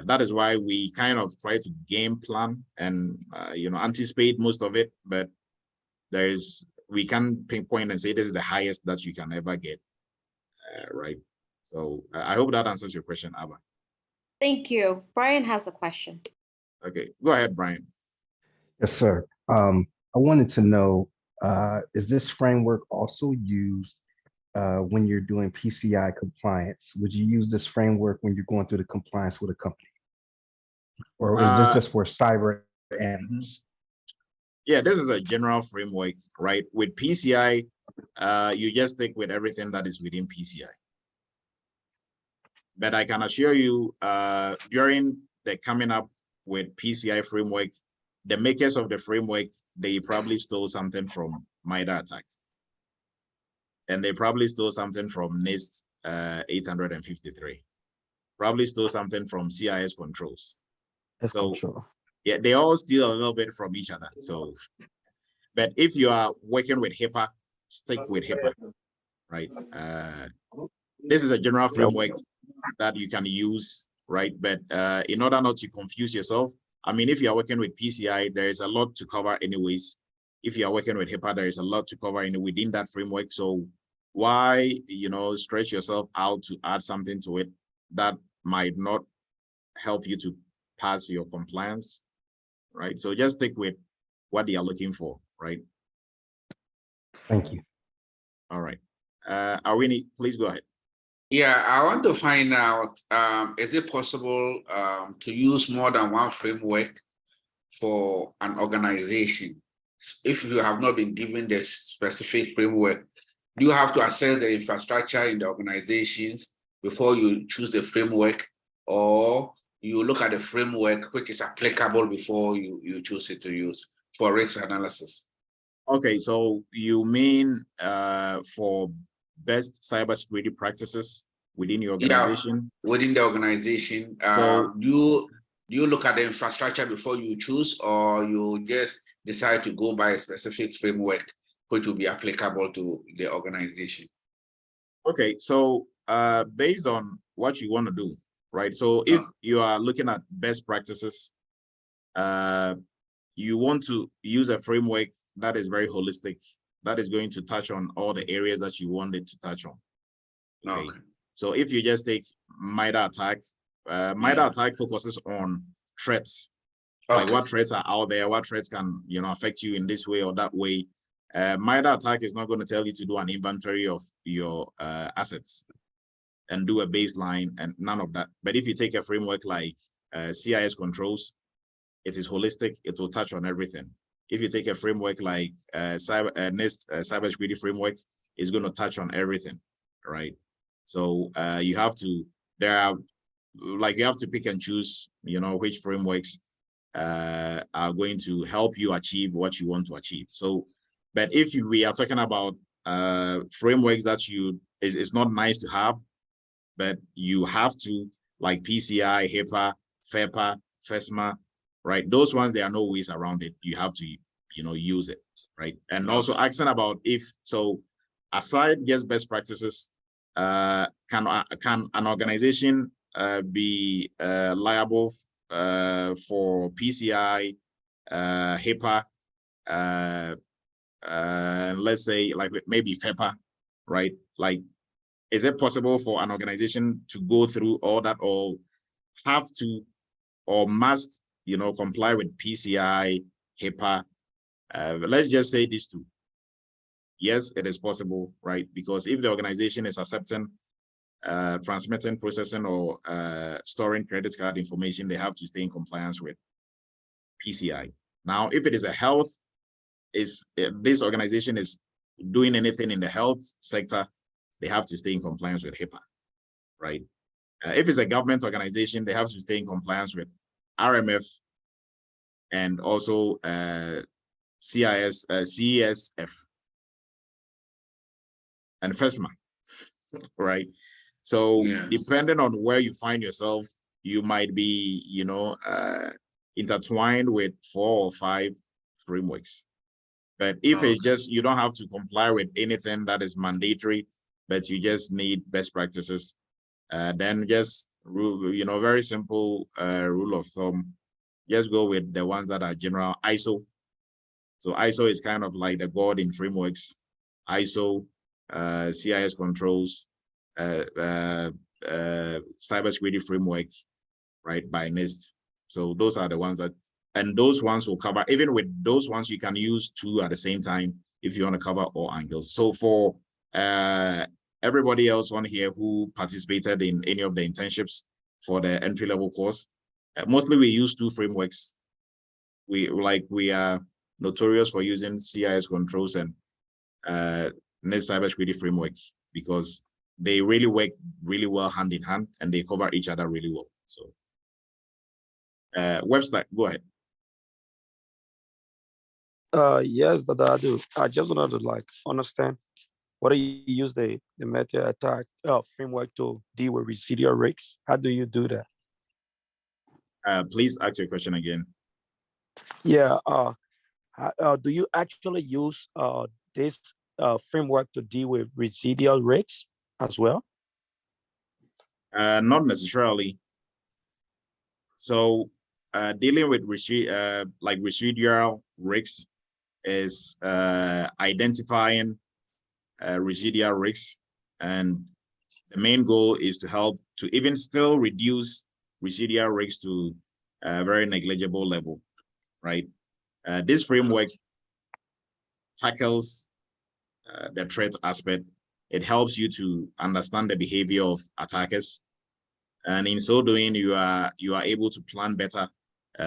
that is why we kind of try to game plan and, anticipate most of it. But we can pinpoint and say this is the highest that you can ever get, right? So I hope that answers your question, Abba. Thank you. Brian has a question. Okay, go ahead, Brian. Yes, sir. I wanted to know, is this framework also used when you're doing PCI compliance? Would you use this framework when you're going through the compliance with a company? Or is this just for cyber analysts? Yeah, this is a general framework, right? With PCI, you just stick with everything that is within PCI. But I can assure you, during the coming up with PCI framework, the makers of the framework, they probably stole something from MITRE ATTA&K. And they probably stole something from NIST 853. Probably stole something from CIS controls. Control. Yeah, they all steal a little bit from each other. So, but if you are working with HIPAA, stick with HIPAA, right? This is a general framework that you can use, right? But in order not to confuse yourself, I mean, if you are working with PCI, there is a lot to cover anyways. If you are working with HIPAA, there is a lot to cover within that framework. So why, stretch yourself out to add something to it that might not help you to pass your compliance, right? So just stick with what they are looking for, right? Thank you. All right. Arwini, please go ahead. Yeah, I want to find out, is it possible to use more than one framework for an organization? If you have not been given the specific framework, do you have to assess the infrastructure in the organizations before you choose the framework, or you look at the framework which is applicable before you choose it to use for risk analysis? Okay, so you mean for best cybersecurity practices within your organization? Yeah, within the organization. So Do you look at the infrastructure before you choose, or you just decide to go by a specific framework which will be applicable to the organization? okay, so based on what you want to do, right? So if you are looking at best practices, you want to use a framework that is very holistic, that is going to touch on all the areas that you want it to touch on. Okay. So if you just take MITRE ATTA&K, MITRE ATTA&K focuses on threats, like what threats are out there, what threats can affect you in this way or that way. MITRE ATTA&K is not going to tell you to do an inventory of your assets and do a baseline and none of that. But if you take a framework like CIS controls, it is holistic, it will touch on everything. If you take a framework like NIST cybersecurity framework, it's going to touch on everything, right? So you have to pick and choose, which frameworks are going to help you achieve what you want to achieve. So, but if we are talking about frameworks that it's not nice to have, but you have to, like PCI, HIPAA, FEPA, FESMA, right? Those ones, there are no ways around it. You have to, use it, right? And also asking about aside just best practices, can an organization be liable for PCI, HIPAA, let's say like maybe FEPA, right? Like, is it possible for an organization to go through all that, or have to, or must, comply with PCI, HIPAA? Let's just say these two. Yes, it is possible, right? Because if the organization is accepting, transmitting, processing, or storing credit card information, they have to stay in compliance with PCI. Now, if it is a health, if this organization is doing anything in the health sector, they have to stay in compliance with HIPAA, right? If it's a government organization, they have to stay in compliance with RMF and also CESF and FESMA, right? So depending on where you find yourself, you might be, intertwined with 4 or 5 frameworks. But if it's just, you don't have to comply with anything that is mandatory, but you just need best practices, then just, very simple rule of thumb, just go with the ones that are general. ISO. So ISO is kind of like the god in frameworks. ISO, CIS controls, cybersecurity framework, right, by NIST. So those are the ones that, and those ones will cover, even with those ones, you can use 2 at the same time if you want to cover all angles. So for everybody else on here who participated in any of the internships for the entry-level course, mostly we use 2 frameworks. We are notorious for using CIS controls and NIST cybersecurity framework, because they really work really well hand in hand and they cover each other really well. So website, go ahead. Yes, that I do. I just wanted to understand what do you use the MITRE ATTA&K framework to deal with residual risks? How do you do that? Please ask your question again. Yeah. Do you actually use this framework to deal with residual risks as well? Not necessarily. So dealing with residual risks is identifying residual risks, and the main goal is to help to even still reduce residual risks to a very negligible level, right? This framework tackles the threat aspect it helps you to understand the behavior of attackers. And in so doing, you are able to plan better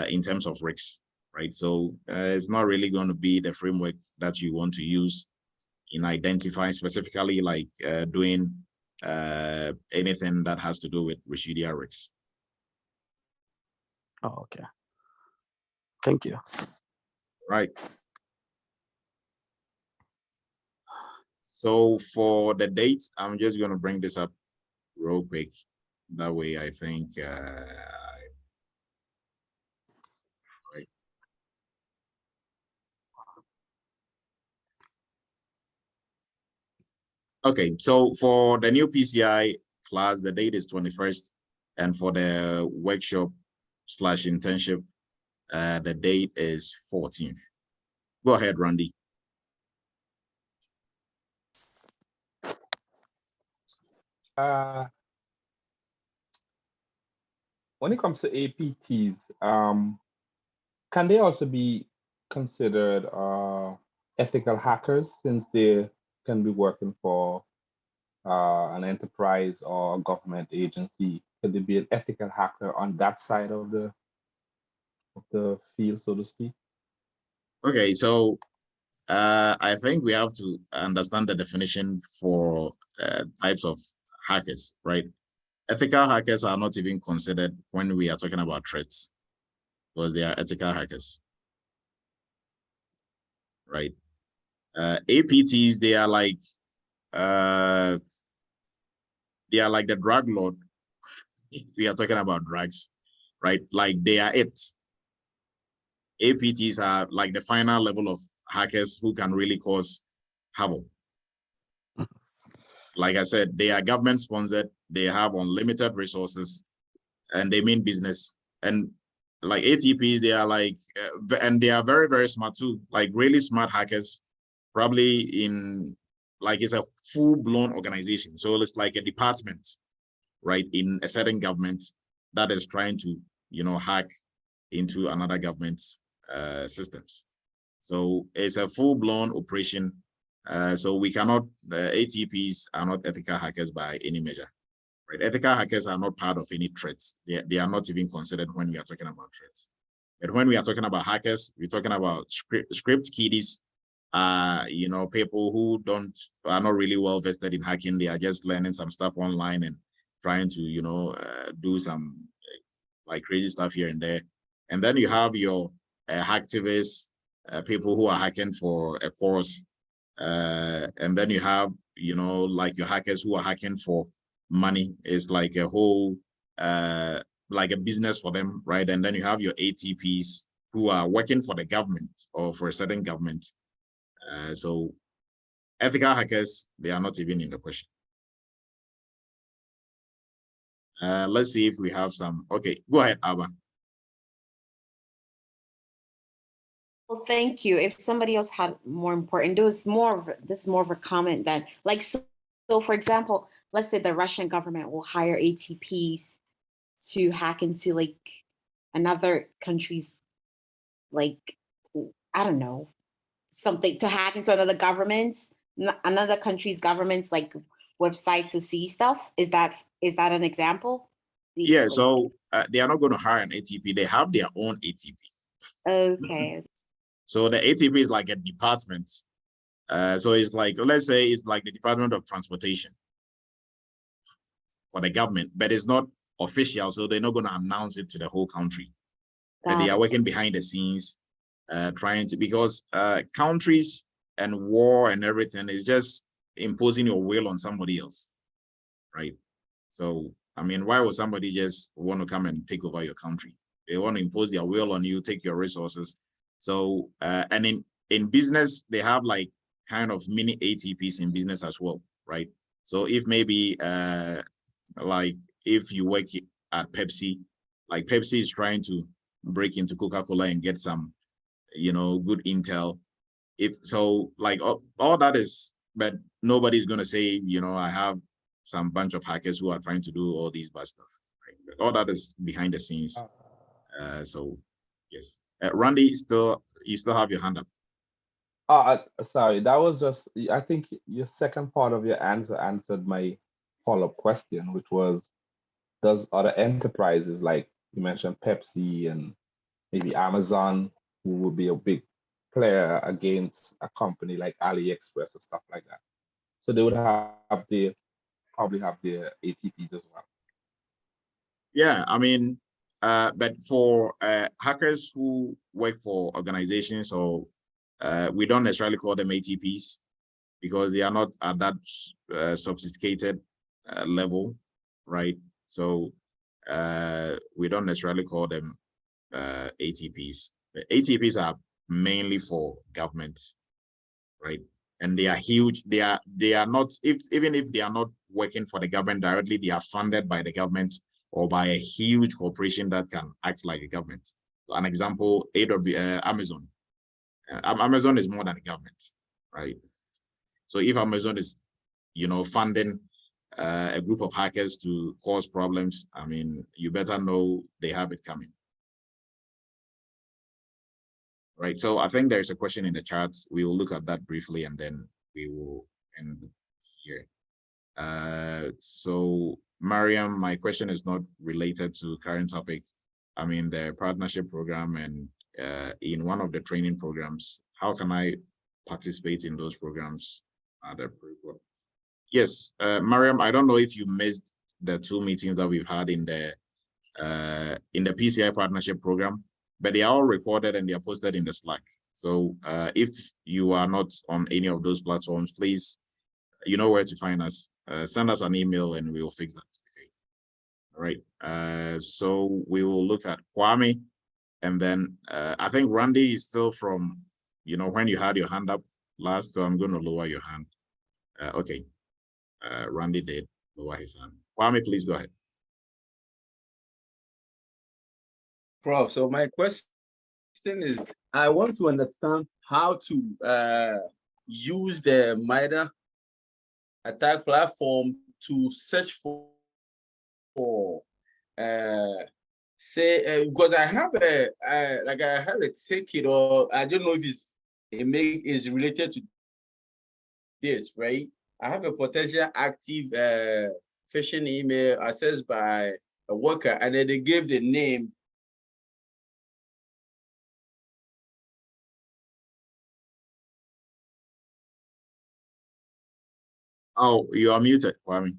in terms of risks, right? So it's not really going to be the framework that you want to use in identifying specifically like doing anything that has to do with residual risks. Oh, okay. Thank you. Right. So for the date, I'm just going to bring this up real quick. That way, I think. Right. Okay, so for the new PCI class, the date is 21st, and for the workshop / internship, the date is 14th. Go ahead, Randy. When it comes to APTs, can they also be considered ethical hackers, since they can be working for an enterprise or a government agency? Could they be an ethical hacker on that side of the field, so to speak? Okay, so I think we have to understand the definition for types of hackers, right? Ethical hackers are not even considered when we are talking about threats, because they are ethical hackers, right? APTs, they are like the drug lord, if we are talking about drugs, right? Like they are it. APTs are like the final level of hackers who can really cause havoc. Like I said, they are government sponsored, they have unlimited resources, and they mean business. And like ATPs, they are like, and they are very, very smart too, like really smart hackers, probably in, like it's a full-blown organization. So it's like a department, right, in a certain government that is trying to, hack into another government's systems. So it's a full-blown operation. So we cannot, ATPs are not ethical hackers by any measure, right? Ethical hackers are not part of any threats. They are not even considered when we are talking about threats. But when we are talking about hackers, we're talking about script kiddies, people who are not really well vested in hacking. They are just learning some stuff online and trying to, do some like crazy stuff here and there. And then you have your hacktivists, people who are hacking for a course. And then you have, like your hackers who are hacking for money. Is like a whole, like a business for them, right? And then you have your ATPs who are working for the government or for a certain government. So ethical hackers, they are not even in the question. Let's see if we have some. Okay, go ahead, Abba. Well, thank you. If somebody else had more important, this is more of a comment than like, so for example, let's say the Russian government will hire ATPs to hack into like another country's, like, I don't know, something, to hack into another country's government's like website to see stuff. Is that an example? Yeah, Like, so they are not going to hire an ATP. They have their own ATP. okay. So the ATP is like a department. So it's like, let's say it's like the Department of Transportation for the government, but it's not official. So they're not going to announce it to the whole country. But they are working behind the scenes, trying to, because countries and war and everything is just imposing your will on somebody else, right? So, I mean, why would somebody just want to come and take over your country? They want to impose their will on you, take your resources. So, and in business, they have like kind of mini ATPs in business as well, right? So if maybe like if you work at Pepsi, like Pepsi is trying to break into Coca-Cola and get some, good intel. If so, like all that is, but nobody's going to say, I have some bunch of hackers who are trying to do all these bad stuff, right? All that is behind the scenes. So yes, Randy, you still have your hand up. Sorry, that was just, I think your second part of your answer answered my follow-up question, which was, does other enterprises, like you mentioned Pepsi and maybe Amazon, who would be a big player against a company like AliExpress or stuff like that. So they would probably have their ATPs as well. Yeah, I mean, but for hackers who work for organizations, or we don't necessarily call them ATPs because they are not at that sophisticated level, right? So we don't necessarily call them ATPs. ATPs are mainly for government, right? And they are huge. They are not, even if they are not working for the government directly, they are funded by the government or by a huge corporation that can act like a government. An example, Amazon. Amazon is more than a government, right? So if Amazon is, funding a group of hackers to cause problems, I mean, you better know they have it coming. Right, so I think there's a question in the chat. We will look at that briefly and then we will end here. So Mariam, my question is not related to current topic. I mean, the partnership program and in one of the training programs, how can I participate in those programs? Yes, Mariam, I don't know if you missed the 2 meetings that we've had in the PCI partnership program, but they are all recorded and they are posted in the Slack. So if you are not on any of those platforms, please, you know where to find us. Send us an email and we will fix that. Okay. All right. So we will look at Kwame, and then I think Randy is still from, when you had your hand up last, so I'm going to lower your hand. Okay. Randy did lower his hand. Kwame, please go ahead. Prof, so my question is, I want to understand how to use the MITRE ATTA&K platform to search for say because I have a ticket, or I don't know if is related to this, right? I have a potential active phishing email accessed by a worker, and then they gave the name. Oh, you are muted, Kwame.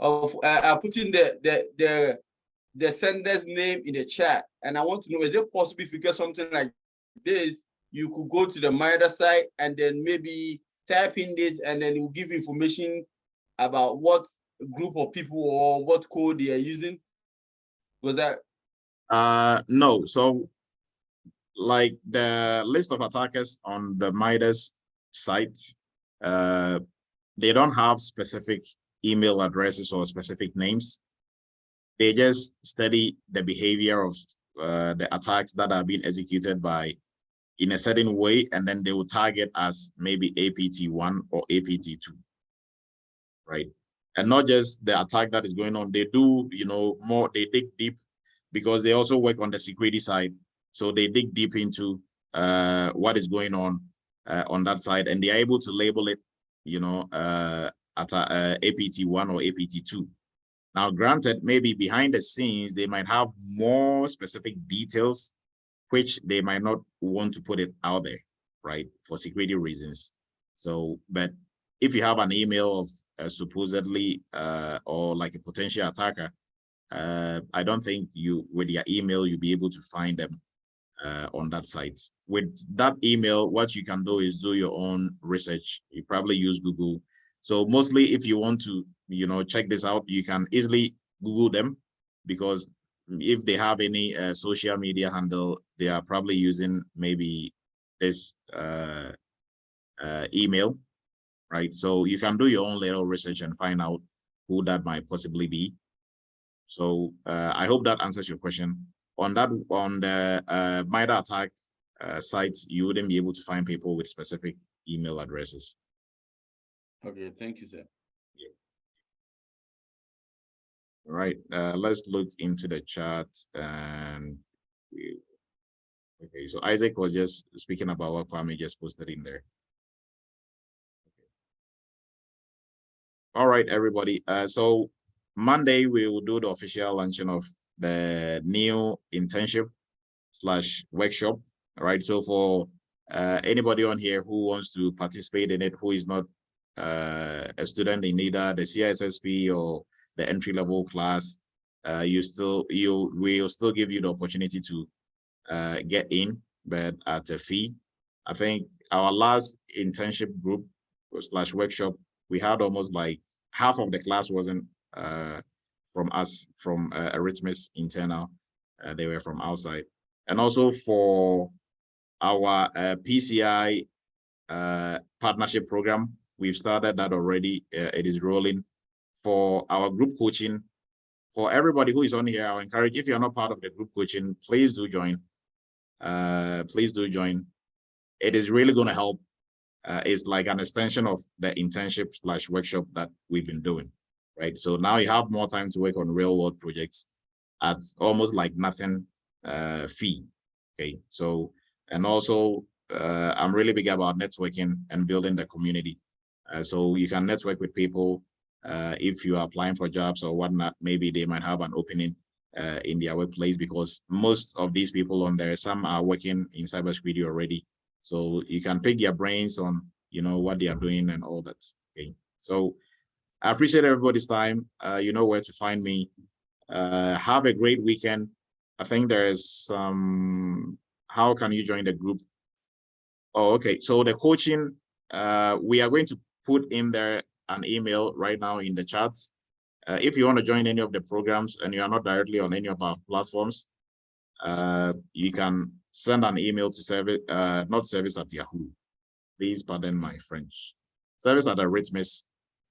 Of I put in the sender's name in the chat, and I want to know, is it possible if you get something like this, you could go to the MITRE site and then maybe type in this, and then it will give information about what group of people or what code they are using? Was that no, so like the list of attackers on the MITRE's site, they don't have specific email addresses or specific names. They just study the behavior of the attacks that are being executed in a certain way, and then they will target as maybe APT1 or APT2, right? And not just the attack that is going on. They do, they dig deep, because they also work on the security side. So they dig deep into what is going on that side, and they are able to label it, at APT1 or APT2. Now, granted, maybe behind the scenes, they might have more specific details, which they might not want to put it out there, right, for security reasons. So, but if you have an email of supposedly or like a potential attacker, I don't think with your email, you'll be able to find them on that site. With that email, what you can do is do your own research. You probably use Google. So mostly if you want to, check this out, you can easily Google them, because if they have any social media handle, they are probably using maybe this email, right? So you can do your own little research and find out who that might possibly be. So I hope that answers your question. On the MITRE ATTA&K sites, you wouldn't be able to find people with specific email addresses. okay? Thank you, sir. Yeah. All right, let's look into the chat and Okay, so Isaac was just speaking about what Kwame just posted in there. All right, everybody. So Monday we will do the official launching of the new internship/workshop. All right. So for anybody on here who wants to participate in it, who is not a student in either the CISSP or the entry-level class, we'll still give you the opportunity to get in, but at a fee. I think our last internship group / workshop, we had almost like half of the class wasn't from us, from Eretmis internal. They were from outside. And also for our PCI partnership program, we've started that already. It is rolling. For our group coaching, for everybody who is on here, I'll encourage, if you're not part of the group coaching, please do join. Please do join. It is really going to help. It's like an extension of the internship / workshop that we've been doing, right? So now you have more time to work on real world projects at almost like nothing fee. Okay, so, and also I'm really big about networking and building the community. So you can network with people if you are applying for jobs or whatnot. Maybe they might have an opening in their workplace, because most of these people on there, some are working in cybersecurity already. So you can pick their brains on, you know, what they are doing and all that. Okay, so I appreciate everybody's time. You know where to find me. Have a great weekend. I think there is some, how can you join the group? Oh, okay. So the coaching, we are going to put in there an email right now in the chat. If you want to join any of the programs and you are not directly on any of our platforms, you can send an email to service, not service@yahoo. Please pardon my French. Service@Eretmis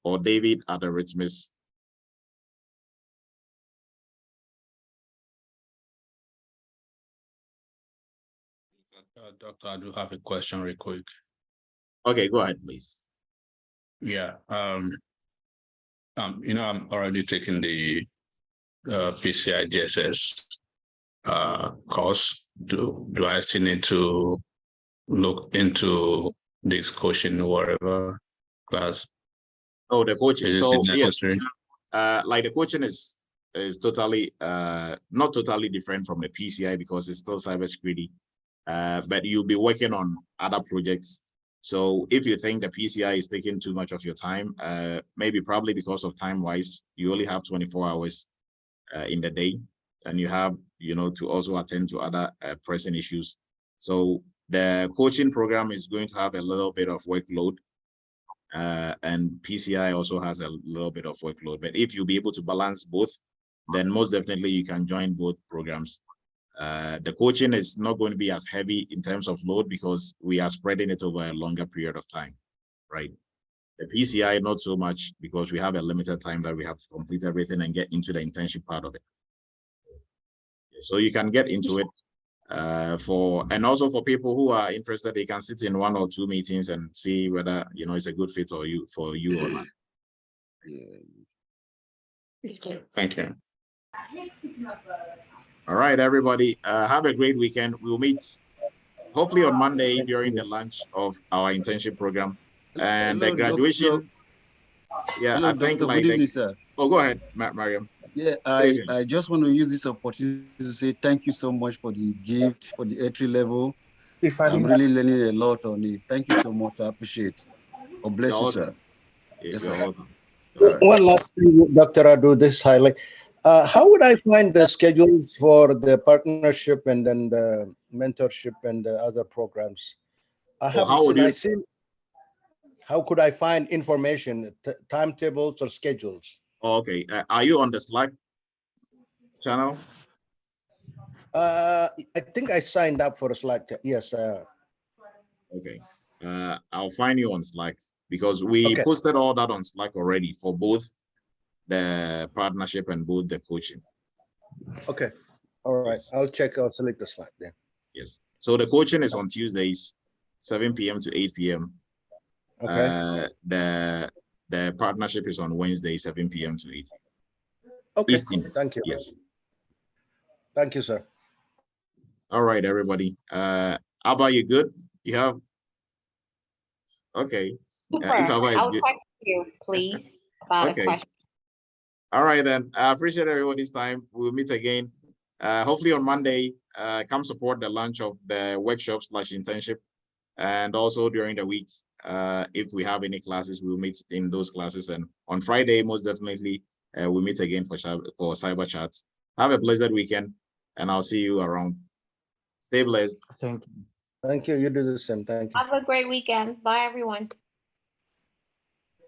or David@Eretmis. Doctor, I do have a question real quick. Okay, go ahead, please. Yeah. You know, I'm already taking the PCI DSS course. Do I still need to look into this coaching or whatever class? Oh, the coaching. Is So it necessary? Yes, like the coaching is totally not totally different from the PCI, because it's still cybersecurity. But you'll be working on other projects. So if you think the PCI is taking too much of your time, maybe probably because of time wise, you only have 24 hours in the day, and you have, you know, to also attend to other pressing issues. So the coaching program is going to have a little bit of workload, and PCI also has a little bit of workload. But if you'll be able to balance both, then most definitely you can join both programs. The coaching is not going to be as heavy in terms of load, because we are spreading it over a longer period of time, right? The PCI, not so much, because we have a limited time that we have to complete everything and get into the internship part of it. So you can get into it and also for people who are interested, they can sit in 1 or 2 meetings and see whether, you know, it's a good fit for you or not. Thank you. All right, everybody, have a great weekend. We'll meet hopefully on Monday during the launch of our internship program and the graduation. Yeah, hello, I think Doctor. like Good evening, sir. Oh, go ahead, Mariam. Yeah, I just want to use this opportunity to say thank you so much for the gift, for the entry level. I'm really learning a lot on it. Thank you so much. I appreciate. God bless you, sir. Yes, You're sir. welcome. All right. One last thing, Dr. Adu, this highlight. How would I find the schedules for the partnership and then the mentorship and the other programs? I haven't how would seen, you- I seen, how could I find information, timetables or schedules? Oh, okay. Are you on the Slack channel? I think I signed up for a Slack. Yes. Okay. I'll find you on Slack, because we Okay. posted all that on Slack already for both the partnership and both the coaching. Okay. All right. Yes. I'll check. I'll select the Slack then. Yes. So the coaching is on Tuesdays, 7 p.m. to 8 p.m. Okay. The partnership is on Wednesday, 7 p.m. to 8 Okay. Eastern. Thank you. Yes. Thank you, sir. All right, everybody. How about you? Good? You have? Okay. Super. If Abba is I'll good. text you, please, about a Okay. question. All right, then. I appreciate everybody's time. We'll meet again. Hopefully on Monday, come support the launch of the workshop/internship. And also during the week, if we have any classes, we'll meet in those classes. And on Friday, most definitely, we'll meet again for Cyber Chats. Have a blessed weekend, and I'll see you around. Stay blessed. Thank you. Thank you. You do the same. Thank you. Have a great weekend. Bye, everyone.